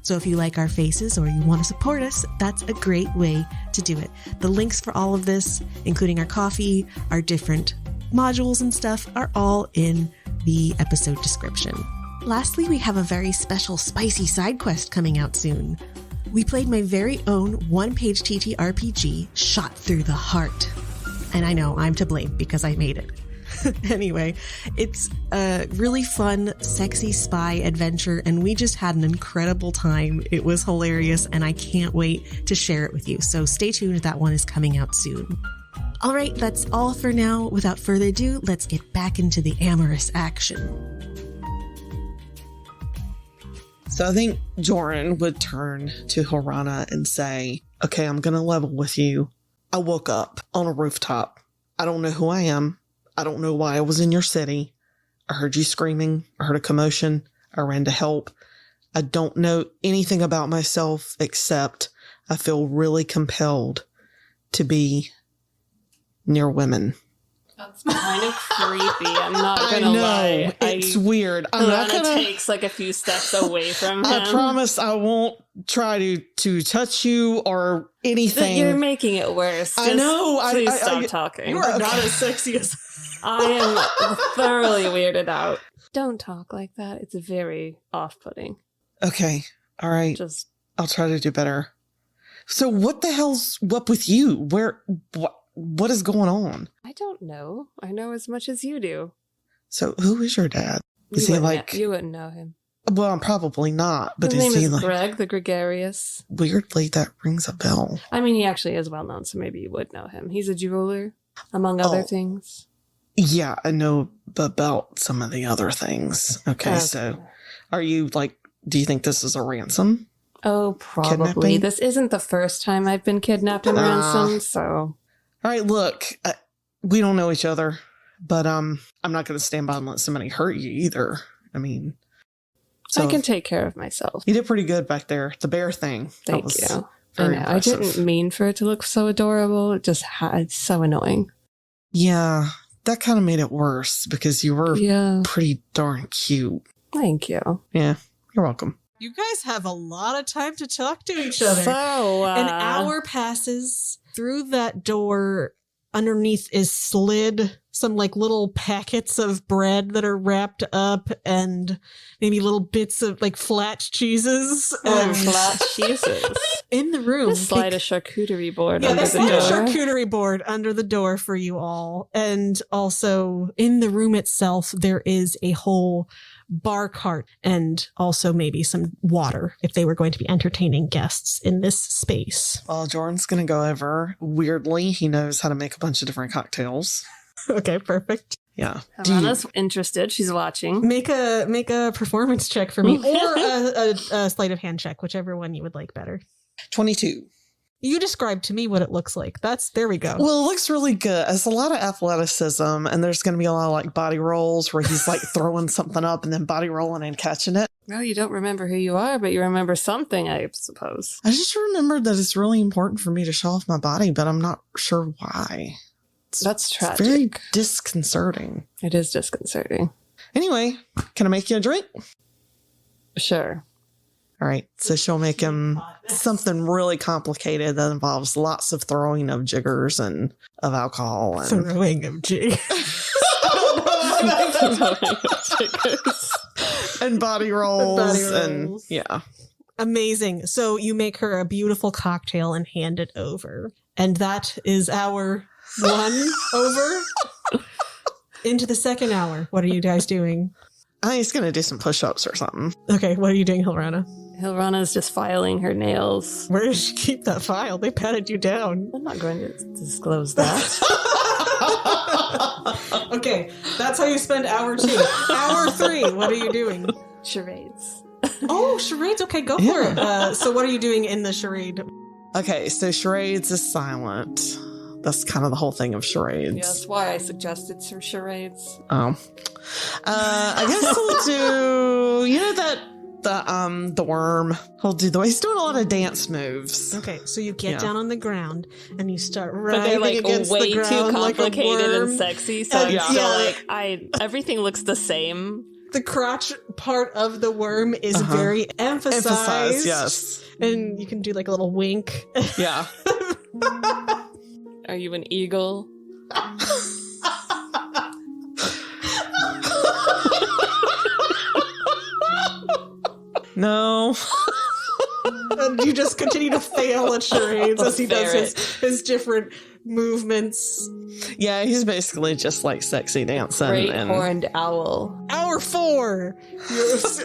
So if you like our faces or you want to support us, that's a great way to do it. The links for all of this, including our coffee, our different modules and stuff, are all in the episode description. Lastly, we have a very special spicy side quest coming out soon. We played my very own one-page TTRPG, Shot Through the Heart. And I know I'm to blame because I made it. Anyway, it's a really fun, sexy spy adventure, and we just had an incredible time. It was hilarious, and I can't wait to share it with you. So stay tuned, that one is coming out soon. All right, that's all for now. Without further ado, let's get back into the amorous action. So I think Joran would turn to Hilrana and say, okay, I'm going to level with you. I woke up on a rooftop. I don't know who I am. I don't know why I was in your city. I heard you screaming. I heard a commotion. I ran to help. I don't know anything about myself except I feel really compelled to be near women. That's kind of creepy. I'm not I gonna know. lie. It's weird. I'm not Hilrana gonna takes like a few steps away from him. I promise I won't try to touch you or anything. You're making it worse. I know. Please stop talking. You are not as sexy as... I am thoroughly weirded out. Don't talk like that. It's very off-putting. Okay. All right. Just I'll try to do better. So what the hell's up with you? What is going on? I don't know. I know as much as you do. So who is your dad? Is he wouldn't like... You wouldn't know him. Well, I'm probably not, but His is name he is like... Greg the Gregarious. Weirdly, that rings a bell. I mean, he actually is well known, so maybe you would know him. He's a jeweler, among other things. Yeah, I know about some of the other things. Okay, so are you like... Do you think this is a ransom? Oh, probably. Kidnapping? This isn't the first time I've been kidnapped and ransomed, so... All right, look, we don't know each other, but I'm not going to stand by and let somebody hurt you either. I mean, so I can take care of myself. You did pretty good back there. The bear thing. Thank you. Very I impressive. didn't mean for it to look so adorable. It just it's so annoying. Yeah, that kind of made it worse because you were pretty darn cute. Thank you. Yeah, you're welcome. You guys have a lot of time to talk to each other. So, An hour passes. Through that door, underneath is slid some like little packets of bread that are wrapped up and maybe little bits of like flat cheeses. flat cheeses. In the room. Just slide a charcuterie board Yeah, under there's the like door. a charcuterie board under the door for you all. And also in the room itself, there is a whole bar cart, and also maybe some water if they were going to be entertaining guests in this space. Well, Jordan's going to go over. Weirdly, he knows how to make a bunch of different cocktails. Okay, perfect. Yeah. Hilrana's interested. She's watching. Make a performance check for me, or a sleight of hand check, whichever one you would like better. 22. You described to me what it looks like. There we go. Well, it looks really good. It's a lot of athleticism, and there's going to be a lot of like body rolls where he's like throwing something up and then body rolling and catching it. Well, you don't remember who you are, but you remember something, I suppose. I just remembered that it's really important for me to show off my body, but I'm not sure why. That's tragic. It's very disconcerting. It is disconcerting. Anyway, can I make you a drink? Sure. All right. So she'll make him something really complicated that involves lots of throwing of jiggers and of alcohol. And Throwing of jiggers. and body rolls. And yeah. Amazing. So you make her a beautiful cocktail and hand it over. And that is our one over. Into the second hour. What are you guys doing? I think he's going to do some push-ups or something. Okay, what are you doing, Hilrana? Hilrana's just filing her nails. Where does she keep that file? They patted you down. I'm not going to disclose that. Okay, that's how you spend hour 2. Hour 3, what are you doing? Charades. Oh, charades. Okay, go for it. So what are you doing in the charade? Okay, so charades is silent. That's kind of the whole thing of charades. Yeah, that's why I suggested some charades. Oh. I guess he'll do, you know that the worm. He's doing a lot of dance moves. Okay, so you get down on the ground and you start But writhing they're like against way the ground too complicated like a worm. and sexy. So And I'm still like, everything looks the same. The crotch part of the worm is very emphasized. Yes. And you can do like a little wink. Yeah. Are you an eagle? No. And you just continue to fail at charades as he does his different movements. Yeah, he's basically just like sexy dancing. Great horned owl. Hour 4.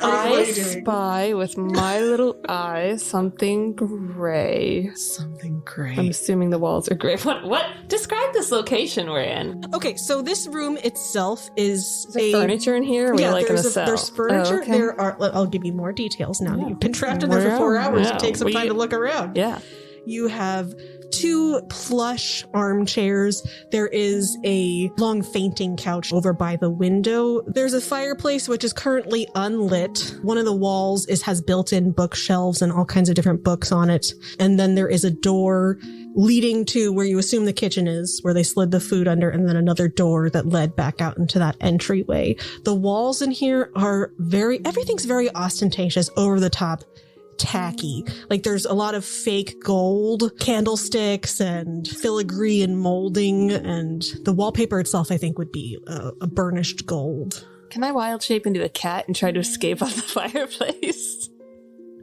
I spy with my little eye something gray. Something gray. I'm assuming the walls are gray. What? Describe this location we're in. Okay, so this room itself is there furniture in here? Or yeah, like in a cell? There's furniture. Oh, okay. There are. I'll give you more details now that you've been trapped in there for 4 hours. Yeah. Take some time to look around. Yeah. You have 2 plush armchairs. There is a long fainting couch over by the window. There's a fireplace which is currently unlit. One of the walls has built-in bookshelves and all kinds of different books on it. And then there is a door leading to where you assume the kitchen is, where they slid the food under, and then another door that led back out into that entryway. The walls in here are everything's very ostentatious, over the top, tacky. Like there's a lot of fake gold candlesticks and filigree and molding, and the wallpaper itself I think would be a burnished gold. Can I wild shape into a cat and try to escape off the fireplace?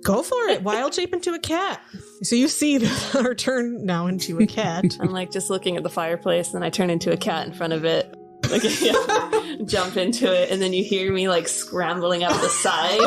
Go for it. Wild shape into a cat. So you see her turn now into a cat. I'm like just looking at the fireplace, and then I turn into a cat in front of it. Like, jump into it, and then you hear me like scrambling up the side.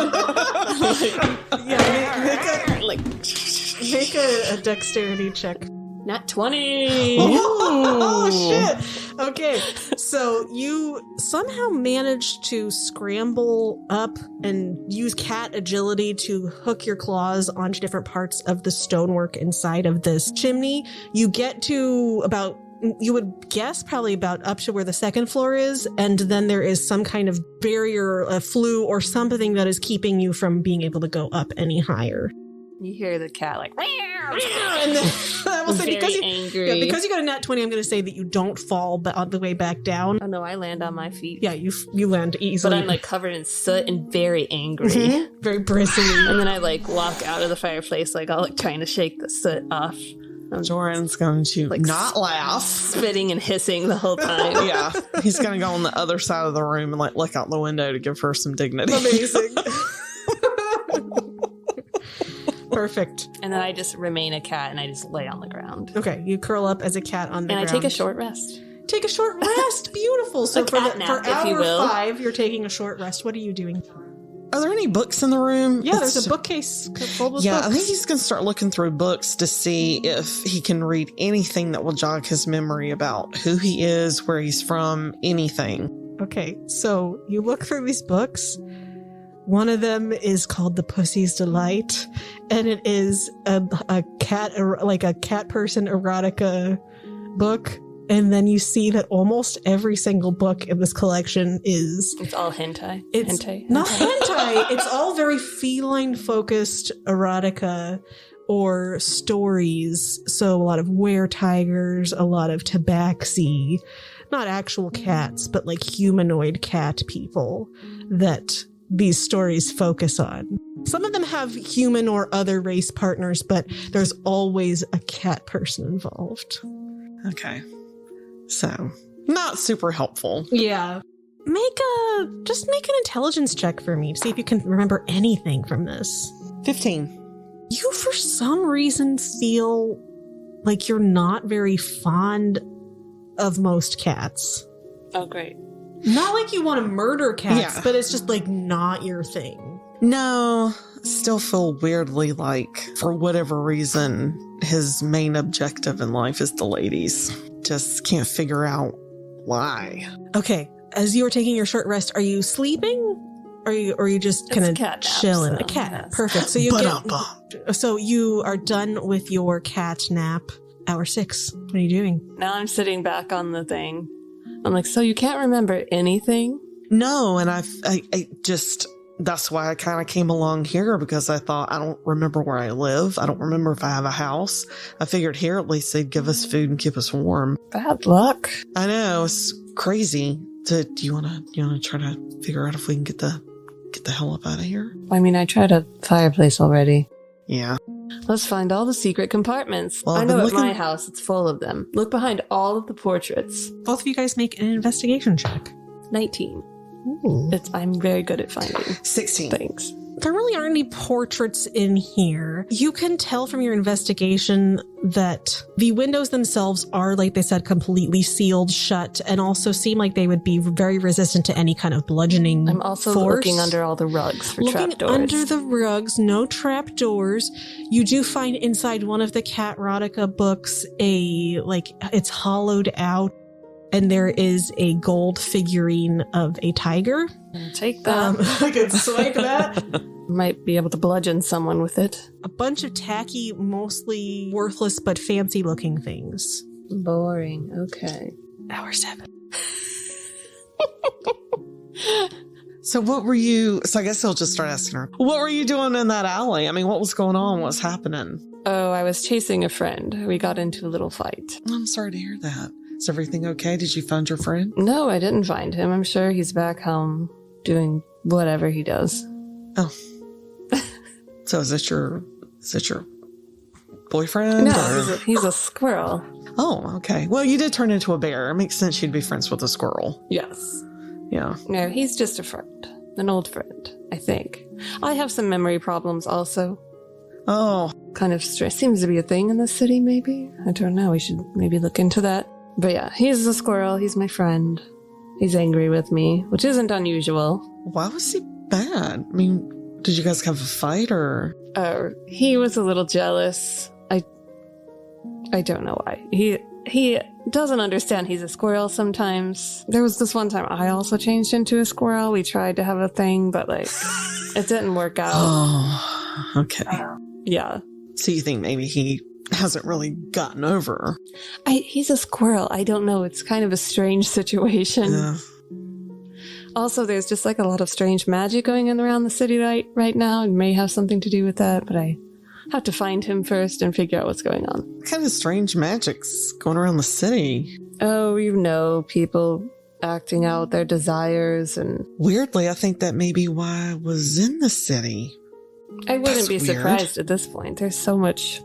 Make a dexterity check. Nat 20. Oh shit. Okay, so you somehow managed to scramble up and use cat agility to hook your claws onto different parts of the stonework inside of this chimney. You get to about, you would guess probably about up to where the second floor is, and then there is some kind of barrier, a flue or something that is keeping you from being able to go up any higher. You hear the cat like, and then I will say, angry. because you got a nat 20, I'm going to say that you don't fall on the way back down. Oh no, I land on my feet. Yeah, you land easily. But I'm like covered in soot and very angry. Mm-hmm. Very bristly. And then I like walk out of the fireplace, like all like trying to shake the soot off. Jordan's going to like not laugh, spitting and hissing the whole time. Yeah, he's going to go on the other side of the room and like look out the window to give her some dignity. Amazing. Perfect. And then I just remain a cat and I just lay on the ground. Okay, you curl up as a cat on the ground. And I take a short rest. take a short rest. Beautiful. So for cat nap, if you hour will. 5, you're taking a short rest. What are you doing? Are there any books in the room? Yeah, there's a bookcase full of Yeah, books. I think he's going to start looking through books to see if he can read anything that will jog his memory about who he is, where he's from, anything. Okay, so you look through these books. One of them is called The Pussy's Delight, and it is a cat, like a cat person erotica book. And then you see that almost every single book in this collection is... It's all hentai. It's hentai. not hentai. It's all very feline-focused erotica or stories. So a lot of were-tigers, a lot of tabaxi, not actual cats, but like humanoid cat people that these stories focus on. Some of them have human or other race partners, but there's always a cat person involved. Okay. So, not super helpful. Yeah. Just make an intelligence check for me to see if you can remember anything from this. 15. You, for some reason, feel like you're not very fond of most cats. Oh, great. Not like you want to murder cats, Yeah. but it's just like not your thing. No, still feel weirdly like, for whatever reason, his main objective in life is the ladies. Just can't figure out why. Okay, as you are taking your short rest, are you sleeping? Or are you just kind of cat nap, chilling? so, A cat. yes. Perfect. So you are done with your cat nap. Hour 6. What are you doing? Now I'm sitting back on the thing. I'm like, so you can't remember anything? No, and I just, that's why I kind of came along here, because I thought, I don't remember where I live. I don't remember if I have a house. I figured here at least they'd give us food and keep us warm. Bad luck. I know, it's crazy. Do you want to try to figure out if we can get the hell up out of here? I mean, I tried a fireplace already. Yeah. Let's find all the secret compartments. Well, I I've know been at my looking- house, it's full of them. Look behind all of the portraits. Both of you guys make an investigation check. 19. Ooh. I'm very good at finding 16. things. There really aren't any portraits in here. You can tell from your investigation that the windows themselves are, like they said, completely sealed shut, and also seem like they would be very resistant to any kind of bludgeoning I'm also force. looking under all the rugs for Looking trapdoors. under the rugs, no trap doors. You do find inside one of the Cat Erotica books it's hollowed out, and there is a gold figurine of a tiger. Take that. I could swipe that. Might be able to bludgeon someone with it. A bunch of tacky, mostly worthless but fancy looking things. Boring. Okay. Hour 7. So I guess I'll just start asking her, what were you doing in that alley? I mean, what was going on? What's happening? Oh, I was chasing a friend. We got into a little fight. I'm sorry to hear that. Is everything okay? Did you find your friend? No, I didn't find him. I'm sure he's back home doing whatever he does. Oh. So is that your boyfriend? No, or- he's a squirrel. Oh, okay. Well, you did turn into a bear. It makes sense you'd be friends with a squirrel. Yes. Yeah. No, he's just a friend. An old friend, I think. I have some memory problems also. Oh, Kind of stress. Seems to be a thing in the city, maybe. I don't know. We should maybe look into that. But yeah, he's a squirrel. He's my friend. He's angry with me, which isn't unusual. why was he bad? I mean, did you guys have a fight or? He was a little jealous. I don't know why. He doesn't understand he's a squirrel sometimes. There was this one time I also changed into a squirrel. We tried to have a thing, but it didn't work out. Oh, okay. Yeah. So you think maybe he hasn't really gotten over? He's a squirrel. I don't know. It's kind of a strange situation. Yeah. Also, there's just a lot of strange magic going on around the city right now. It may have something to do with that, but I have to find him first and figure out what's going on. What kind of strange magic's going around the city? Oh, people acting out their desires, and Weirdly, I think that may be why I was in the city. I wouldn't That's be weird. surprised at this point. There's so much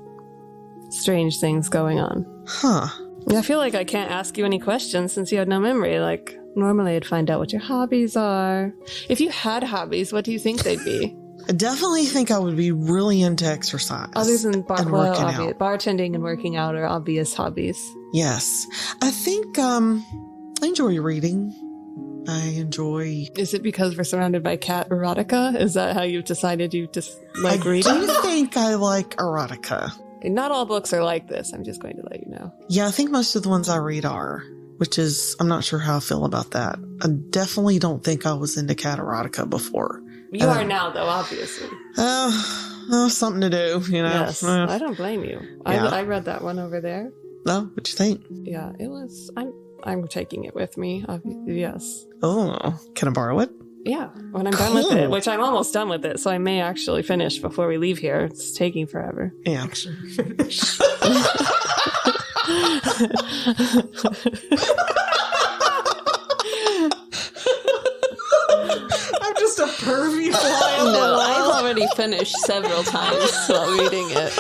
strange things going on. Huh. I feel like I can't ask you any questions since you had no memory. Normally I'd find out what your hobbies are. If you had hobbies, what do you think they'd be? I definitely think I would be really into exercise. Other than and working out. bartending and working out are obvious hobbies. Yes. I think I enjoy reading. I enjoy... Is it because we're surrounded by cat erotica? Is that how you've decided you just like reading? I do think I like erotica. Okay, not all books are like this. I'm just going to let you know. Yeah, I think most of the ones I read are, which is, I'm not sure how I feel about that. I definitely don't think I was into cat erotica before. You are now, though, obviously. Something to do, you know. Yes, I don't blame you. Yeah. I read that one over there. No, what you think? Yeah, it was. I'm taking it with me. Yes. Oh, can I borrow it? Yeah, when I'm done with it, which I'm almost done with it, so I may actually finish before we leave here. It's taking forever. Yeah. Actually finish. I'm just a pervy fly on the No, wall. I've already finished several times while reading it.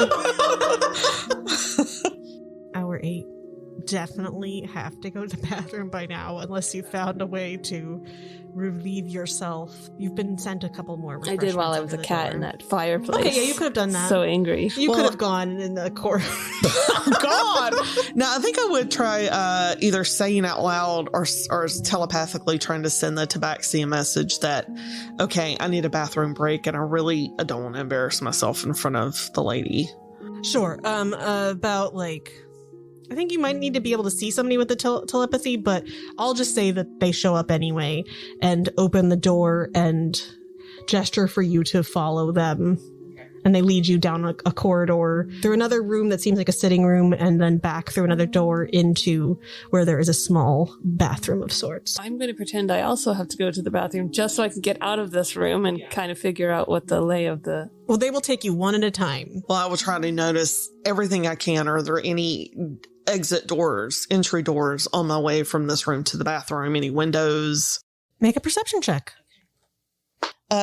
Hour 8. Definitely have to go to the bathroom by now unless you found a way to relieve yourself. You've been sent a couple more. I did while I was a cat in that fireplace. Okay, yeah, you could have done that. So angry. You could have gone in the corner. God. Now, I think I would try either saying out loud or telepathically trying to send the tabaxi a message that, okay, I need a bathroom break and I don't want to embarrass myself in front of the lady. Sure. About like, I think you might need to be able to see somebody with the telepathy, but I'll just say that they show up anyway and open the door and gesture for you to follow them. And they lead you down a corridor through another room that seems like a sitting room and then back through another door into where there is a small bathroom of sorts. I'm going to pretend I also have to go to the bathroom just so I can get out of this room and kind of figure out what the lay of the... Well, they will take you one at a time. Well, I will try to notice everything I can. Are there any exit doors, entry doors on my way from this room to the bathroom? Any windows? Make a perception check.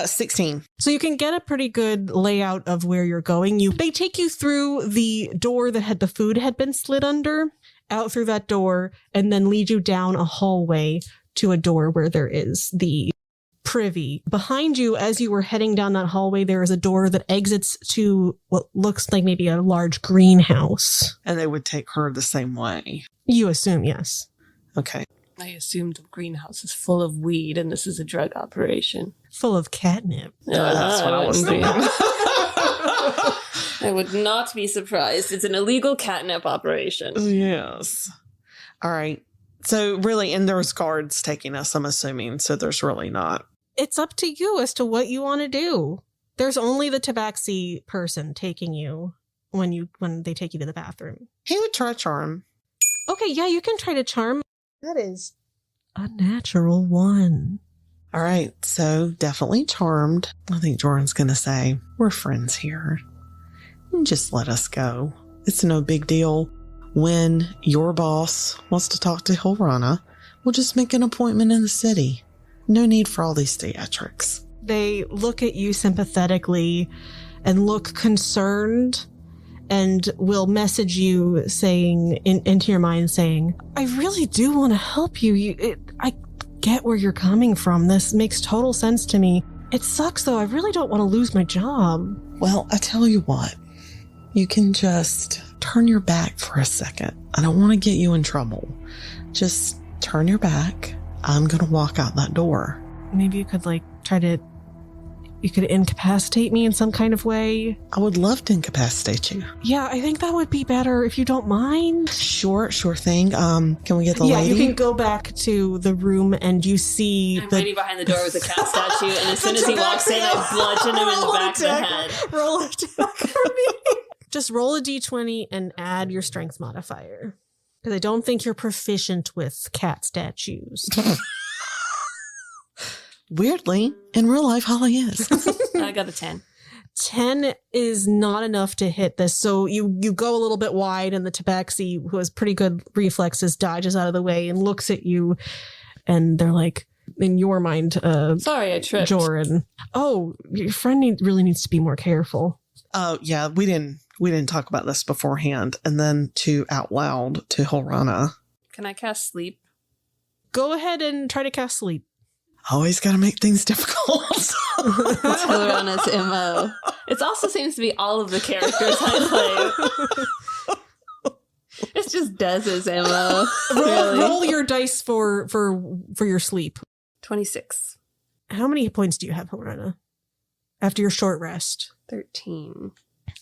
16. So you can get a pretty good layout of where you're going. They take you through the door that the food had been slid under, out through that door, and then lead you down a hallway to a door where there is the privy. Behind you, as you were heading down that hallway, there is a door that exits to what looks like maybe a large greenhouse. And they would take her the same way. You assume, yes. Okay. I assumed the greenhouse is full of weed and this is a drug operation. Full of catnip. That's what I was thinking. I would not be surprised. It's an illegal catnip operation. Yes. All right. So really, and there's guards taking us, I'm assuming. So there's really not. It's up to you as to what you want to do. There's only the tabaxi person taking you when they take you to the bathroom. He would try charm. Okay, yeah, you can try to charm. That is a natural 1. All right. So definitely charmed. I think Jordan's going to say, we're friends here. Just let us go. It's no big deal. When your boss wants to talk to Hilrana, we'll just make an appointment in the city. No need for all these theatrics. They look at you sympathetically and look concerned and will message you saying, into your mind saying, I really do want to help you. I get where you're coming from. This makes total sense to me. It sucks though. I really don't want to lose my job. Well, I tell you what, you can just turn your back for a second. I don't want to get you in trouble. Just turn your back. I'm going to walk out that door. Maybe you could you could incapacitate me in some kind of way. I would love to incapacitate you. Yeah, I think that would be better if you don't mind. Sure thing. Can we get the lady? Yeah, you can go back to the room and you see I'm waiting behind the door with the cat statue, and as soon as he walks in, I bludgeon him in the back of the head. Roll a attack for me. Just roll a d20 and add your strength modifier. Because I don't think you're proficient with cat statues. Weirdly, in real life, Holly is. I got a 10. 10 is not enough to hit this. So you go a little bit wide, and the tabaxi, who has pretty good reflexes, dodges out of the way and looks at you. And they're like, in your mind, sorry, I tripped. Joran. Oh, your friend really needs to be more careful. Oh, yeah, we didn't talk about this beforehand. And then to out loud to Hilrana. Can I cast sleep? Go ahead and try to cast sleep. Always got to make things difficult. It's Hilrana's MO. It also seems to be all of the characters I play. It's just Dez's MO. Roll your dice for your sleep. 26. How many hit points do you have, Hilrana? After your short rest. 13.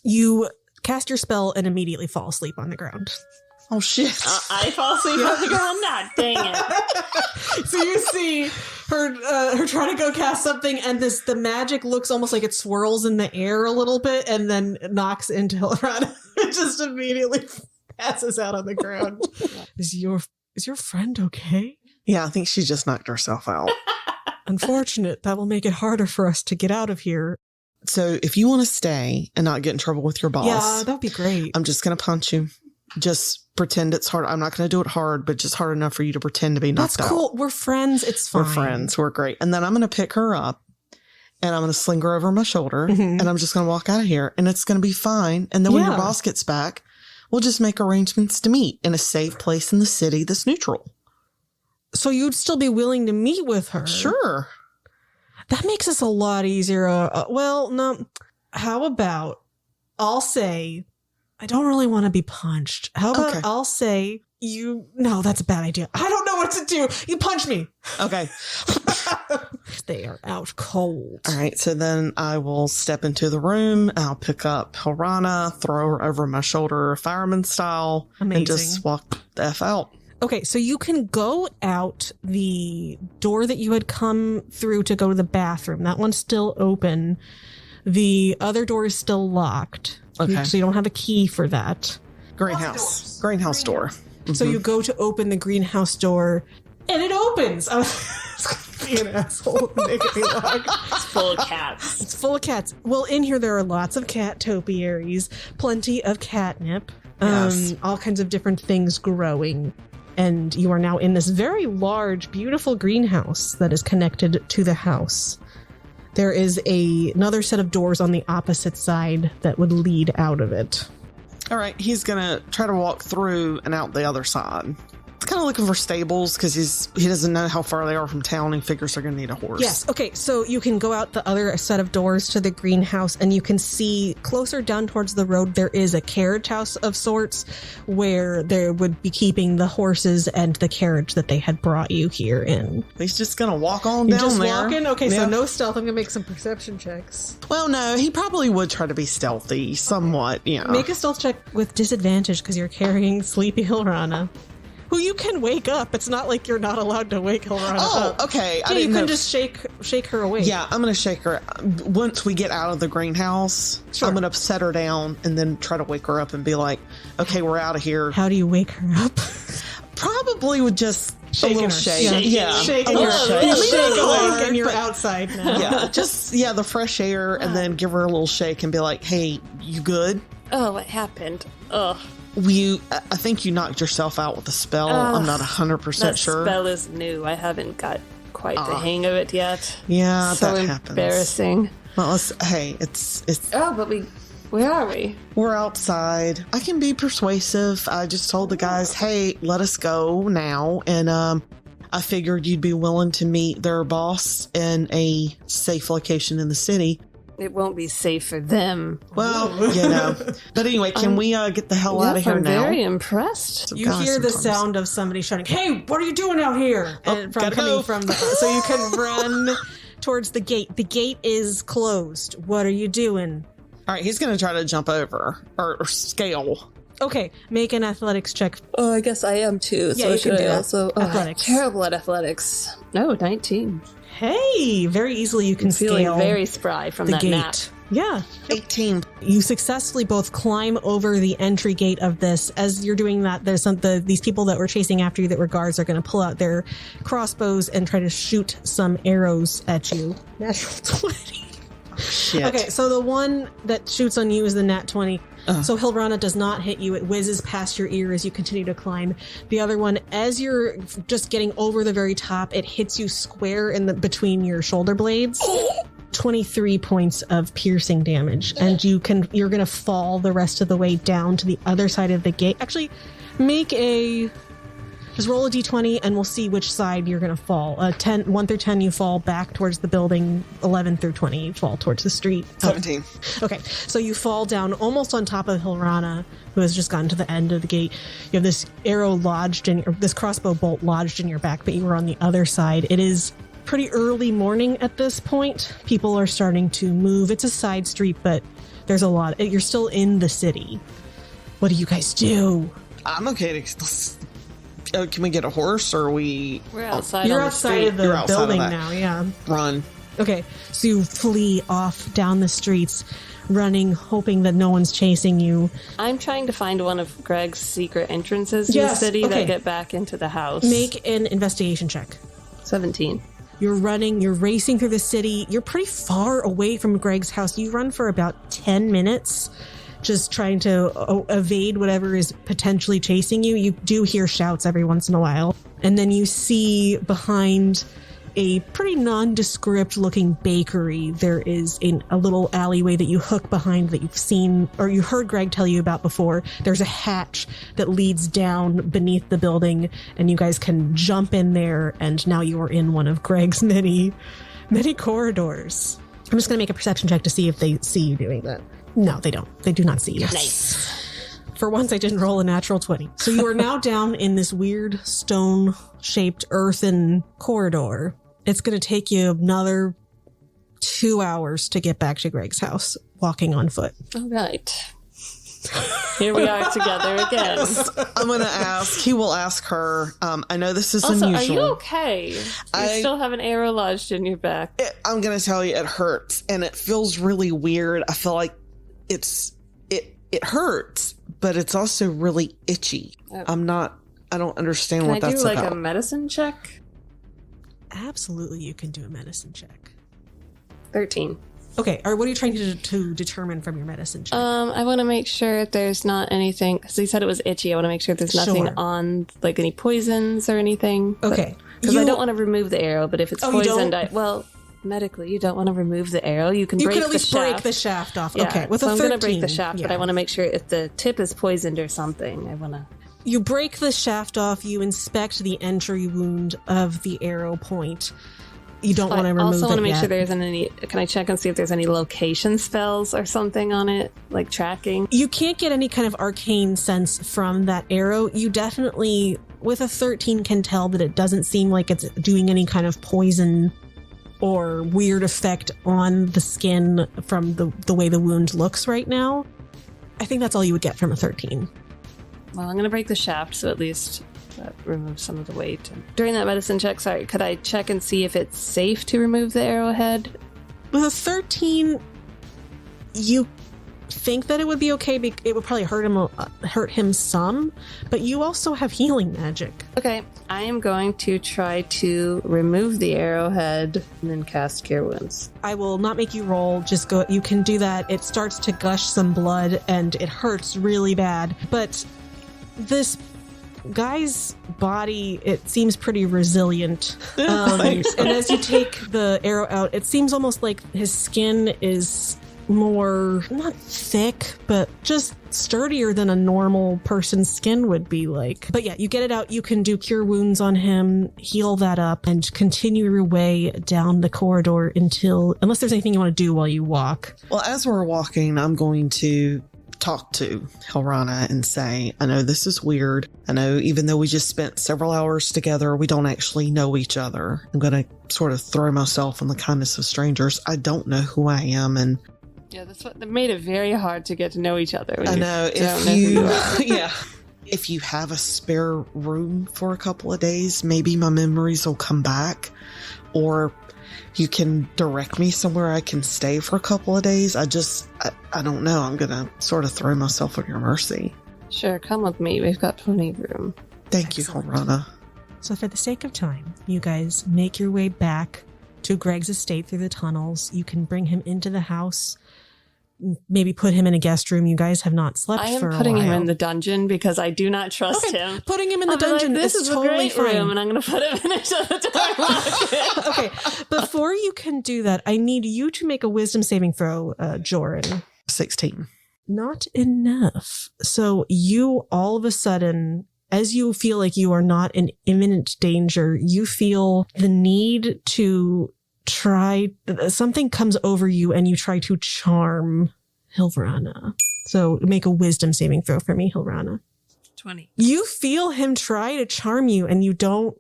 You cast your spell and immediately fall asleep on the ground. Oh, shit. I fall asleep on the ground? Nah, dang it. So you see her trying to go cast something, and the magic looks almost like it swirls in the air a little bit and then knocks into Hilrana. It just immediately passes out on the ground. Is your friend okay? Yeah, I think she just knocked herself out. Unfortunate. That will make it harder for us to get out of here. So if you want to stay and not get in trouble with your boss, Yeah, that would be great. I'm just going to punch you. Just pretend it's hard. I'm not going to do it hard, but just hard enough for you to pretend to be knocked out. That's cool. We're friends. It's fine. We're friends. We're great. And then I'm going to pick her up and I'm going to sling her over my shoulder and I'm just going to walk out of here and it's going to be fine. And then when your boss gets back, we'll just make arrangements to meet in a safe place in the city that's neutral. So you'd still be willing to meet with her? Sure. That makes us a lot easier. Well, no. How about I'll say, I don't really want to be punched. How about I'll say no, that's a bad idea. I don't know what to do. You punch me. Okay. They are out cold. All right. So then I will step into the room. I'll pick up Hilrana, throw her over my shoulder, fireman style, and just walk the F out. Okay, so you can go out the door that you had come through to go to the bathroom. That one's still open. The other door is still locked. Okay. So you don't have a key for that. Greenhouse door. Mm-hmm. So you go to open the greenhouse door, and it opens. I was being an asshole. Making me lock. It's full of cats. It's full of cats. Well, in here there are lots of cat topiaries, plenty of catnip, Yes. all kinds of different things growing. And you are now in this very large, beautiful greenhouse that is connected to the house. There is another set of doors on the opposite side that would lead out of it. All right. He's going to try to walk through and out the other side. Kind of looking for stables because he doesn't know how far they are from town. He figures they're going to need a horse. Yes. Okay. So you can go out the other set of doors to the greenhouse and you can see closer down towards the road, there is a carriage house of sorts where they would be keeping the horses and the carriage that they had brought you here in. He's just going to walk on down just there. Walking? Okay. Yeah. So no stealth. I'm going to make some perception checks. Well, no, he probably would try to be stealthy somewhat. Yeah. Make a stealth check with disadvantage because you're carrying Sleepy Hilrana, who you can wake up. It's not like you're not allowed to wake Hilrana up. Oh, okay. Yeah, you can just shake her awake. Yeah, I'm going to shake her. Once we get out of the greenhouse, Sure. I'm going to set her down and then try to wake her up and be like, okay, we're out of here. How do you wake her up? Probably with just Shaking a little her. shake. Yeah. Shake a her. little shake. You shake awake and you're But- outside now. Yeah, the fresh air and then give her a little shake and be like, hey, you good? Oh, what happened? Ugh. I think you knocked yourself out with a spell. I'm not 100% That sure. spell is new. I haven't got quite the hang of it yet. Yeah, So that happens. embarrassing. Well, it's Oh, but where are we? we're outside. I can be persuasive. I just told the guys, hey, let us go now. And I figured you'd be willing to meet their boss in a safe location in the city. It won't be safe for them. Well, you know. But anyway, can we get the hell out of here I'm now? very impressed. You Gosh, hear the sometimes. sound of somebody shouting, "Hey, what are you doing out here?" And gotta go. from the so you can run towards the gate. The gate is closed. What are you doing? All right, he's going to try to jump over or scale. Okay, make an athletics check. Oh, I guess I am too. Yeah, so you should can do I that. also? Oh, Athletics. Terrible at athletics. No, 19. Hey, very easily you can Feeling scale very spry from the that gate. nap. Yeah. 18. You successfully both climb over the entry gate of this. As you're doing that, there's these people that were chasing after you that were guards are going to pull out their crossbows and try to shoot some arrows at you. Natural 20. Shit. Okay, so the one that shoots on you is the nat 20. So Hilrana does not hit you. It whizzes past your ear as you continue to climb. The other one, as you're just getting over the very top, it hits you square in between your shoulder blades. 23 points of piercing damage, and you're going to fall the rest of the way down to the other side of the gate. Actually, make a Just roll a d20 and we'll see which side you're going to fall. 1 through 10, you fall back towards the building. 11 through 20, you fall towards the street. 17. Okay, so you fall down almost on top of Hilrana, who has just gotten to the end of the gate. You have this arrow lodged in, or this crossbow bolt lodged in your back, but you were on the other side. It is pretty early morning at this point. People are starting to move. It's a side street, but there's a lot. You're still in the city. What do you guys do? I'm okay to... can we get a horse, or are we... We're outside You're on the outside street. of the You're outside of building that. now, yeah. Run. Okay, so you flee off down the streets, running, hoping that no one's chasing you. I'm trying to find one of Greg's secret entrances to Yes, the city okay. that get back into the house. Make an investigation check. 17. You're running, you're racing through the city. You're pretty far away from Greg's house. You run for about 10 minutes, just trying to evade whatever is potentially chasing you. You do hear shouts every once in a while. And then you see behind a pretty nondescript looking bakery, there is a little alleyway that you hook behind that you've seen, or you heard Greg tell you about before. There's a hatch that leads down beneath the building, and you guys can jump in there, and now you are in one of Greg's many corridors. I'm just going to make a perception check to see if they see you doing that. No, they don't. They do not see you. Nice. For once, I didn't roll a natural 20. So you are now down in this weird stone-shaped earthen corridor. It's going to take you another 2 hours to get back to Greg's house, walking on foot. All right. Here we are together again. I'm going to ask. He will ask her. I know this is Also, unusual. are you okay? You still have an arrow lodged in your back. I'm going to tell you, it hurts, and it feels really weird. I feel like it hurts, but it's also really itchy. Oh. I don't understand Can what I that's do like about. a medicine check? Absolutely, you can do a medicine check. 13. Okay, or what are you trying to determine from your medicine check? I want to make sure there's not anything, because he said it was itchy. I want to make sure there's nothing Sure. on, like, any poisons or anything. Okay. Because I don't want to remove the arrow, but if it's Oh, you poisoned, don't? medically, you don't want to remove the arrow. You can You break can at least the shaft. break the shaft off. Yeah, Okay, with so a I'm 13. going to break the shaft, but yeah. I want to make sure if the tip is poisoned or something, I want to... You break the shaft off. You inspect the entry wound of the arrow point. You don't want to remove it I also want to make yet. sure there isn't any... Can I check and see if there's any location spells or something on it? Like tracking? You can't get any kind of arcane sense from that arrow. You definitely, with a 13, can tell that it doesn't seem like it's doing any kind of poison or weird effect on the skin from the way the wound looks right now. I think that's all you would get from a 13. Well, I'm going to break the shaft, so at least that removes some of the weight. During that medicine check, sorry, could I check and see if it's safe to remove the arrowhead? With a 13, you think that it would be okay. It would probably hurt him some, but you also have healing magic. Okay, I am going to try to remove the arrowhead and then cast Cure Wounds. I will not make you roll. Just go. You can do that. It starts to gush some blood and it hurts really bad. But this guy's body, it seems pretty resilient. And as you take the arrow out, it seems almost like his skin is more, not thick, but just sturdier than a normal person's skin would be like. But yeah, you get it out. You can do Cure Wounds on him, heal that up, and continue your way down the corridor unless there's anything you want to do while you walk. Well, as we're walking, I'm going to talk to Hilrana and say, I know this is weird. I know even though we just spent several hours together, we don't actually know each other. I'm going to sort of throw myself in the kindness of strangers. I don't know who I am, and Yeah, that's what made it very hard to get to know each other. I know if you have a spare room for a couple of days, maybe my memories will come back, or you can direct me somewhere I can stay for a couple of days. I don't know. I'm going to sort of throw myself at your mercy. Sure, come with me. We've got plenty of room. Thank you, Hilrana. So for the sake of time, you guys make your way back to Greg's estate through the tunnels. You can bring him into the house, maybe put him in a guest room. You guys have not slept I am for a putting while. him in the dungeon because I do not trust him. Putting him in the I'll be like, dungeon this is is totally a great fine. room, and I'm going to put him in it shut the door. Lock it. Okay, before you can do that, I need you to make a wisdom saving throw, Joran. 16. Not enough. So you all of a sudden as you feel like you are not in imminent danger, you feel the need to try, something comes over you and you try to charm Hilrana. So make a wisdom saving throw for me, Hilrana. 20. You feel him try to charm you and you don't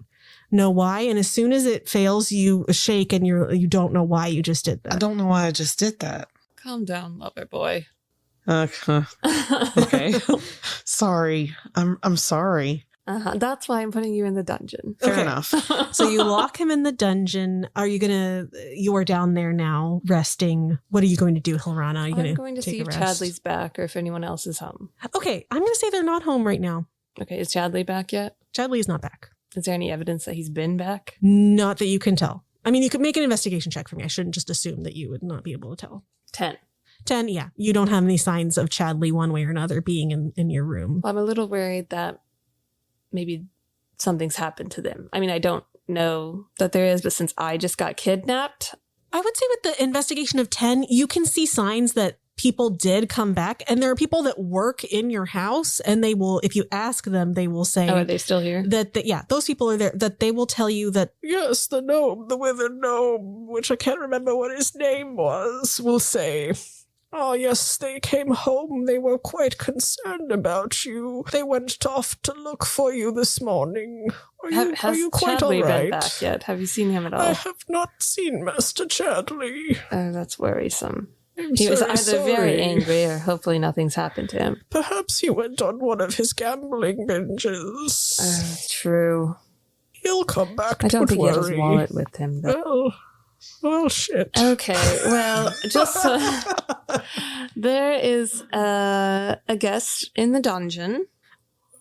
know why. And as soon as it fails, you shake and you don't know why you just did that. I don't know why I just did that. Calm down, lover boy. Okay. Sorry. I'm sorry. That's why I'm putting you in the dungeon. Fair enough. So you lock him in the dungeon. You are down there now resting. What are you going to do, Hilrana? Are you I'm going to take see a if rest? Chadley's back or if anyone else is home. Okay, I'm going to say they're not home right now. Okay, is Chadley back yet? Chadley is not back. Is there any evidence that he's been back? Not that you can tell. I mean, you could make an investigation check for me. I shouldn't just assume that you would not be able to tell. 10. 10, yeah. You don't have any signs of Chadley one way or another being in your room. I'm a little worried that maybe something's happened to them. I mean, I don't know that there is, but since I just got kidnapped. I would say with the investigation of 10, you can see signs that people did come back, and there are people that work in your house, and they will, if you ask them, they will say, Oh, are they still here? Yeah, those people are there, that they will tell you that, yes, the withered gnome, which I can't remember what his name was, will say, oh, yes, they came home. They were quite concerned about you. They went off to look for you this morning. Are you quite all Chadley right? been back yet? Have you seen him at all? I have not seen Master Chadley. Oh, that's worrisome. I'm He was very either very sorry. angry or hopefully nothing's happened to him. Perhaps he went on one of his gambling binges. True. He'll come back. I don't think he had his worry. wallet with him, though. Well, shit. Okay, well, just there is a guest in the dungeon.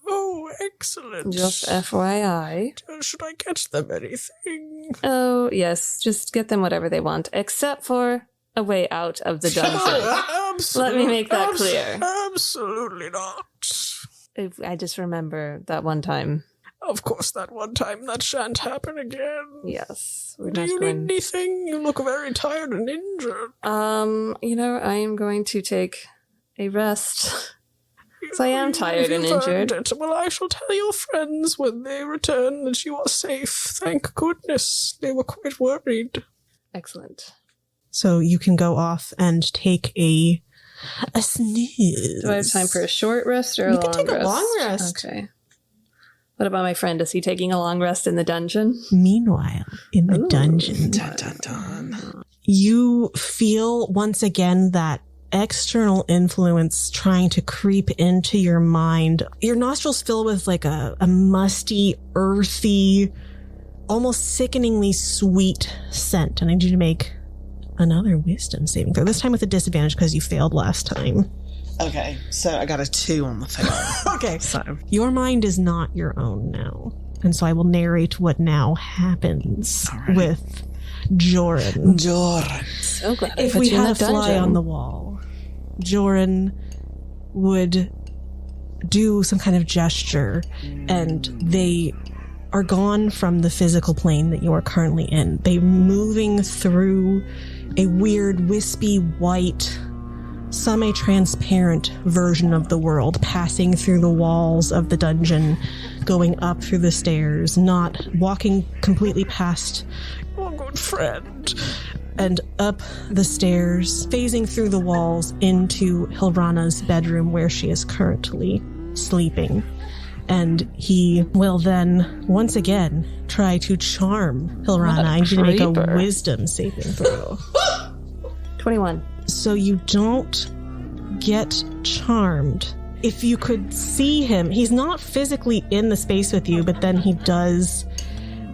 Oh, excellent. Just FYI. Should I get them anything? Oh, yes, just get them whatever they want, except for a way out of the dungeon. Let me make that clear. Absolutely not. I just remember that one time. Of course, that one time. That shan't happen again. Yes. We're Do not you going... need anything? You look very tired and injured. I am going to take a rest. So I am tired and injured. Well, I shall tell your friends when they return that you are safe. Thank goodness. They were quite worried. Excellent. So you can go off and take a snooze. Do I have time for a short rest or a long rest? You can take a long rest. Okay. What about my friend? Is he taking a long rest in the dungeon? Meanwhile, in the dungeon, Dun, dun, dun. you feel once again that external influence trying to creep into your mind. Your nostrils fill with like a musty, earthy, almost sickeningly sweet scent. And I need you to make another wisdom saving throw, this time with a disadvantage because you failed last time. Okay, so I got a 2 on the fail. Okay. So Your mind is not your own now. And so I will narrate what now happens with Joran. So glad I If put we you in had a the fly dungeon. on the wall, Joran would do some kind of gesture and they are gone from the physical plane that you are currently in. They're moving through a weird, wispy, white, semi-transparent version of the world, passing through the walls of the dungeon, going up through the stairs, not walking completely past your good friend, and up the stairs, phasing through the walls into Hilrana's bedroom where she is currently sleeping. And he will then, once again, try to charm Hilrana. I need you to make a creeper. wisdom saving throw. 21. So you don't get charmed. If you could see him, he's not physically in the space with you, but then he does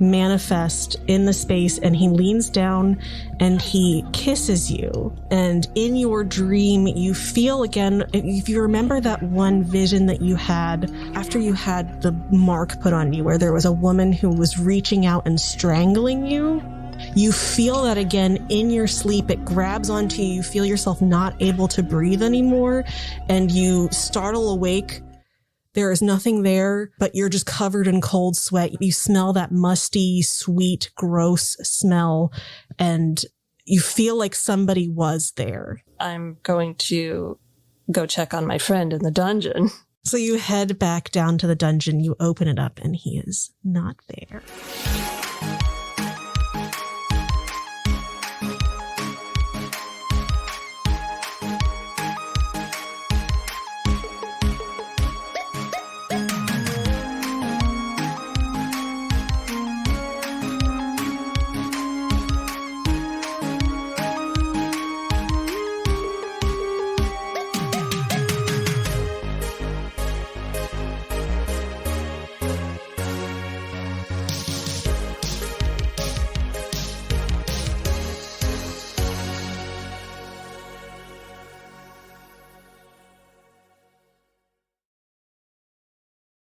manifest in the space and he leans down and he kisses you. And in your dream, you feel again, if you remember that one vision that you had after you had the mark put on you, where there was a woman who was reaching out and strangling you, you feel that again in your sleep. It grabs onto you. You feel yourself not able to breathe anymore and you startle awake. There is nothing there, but you're just covered in cold sweat. You smell that musty, sweet, gross smell, and you feel like somebody was there. I'm going to go check on my friend in the dungeon. So you head back down to the dungeon, you open it up, and he is not there.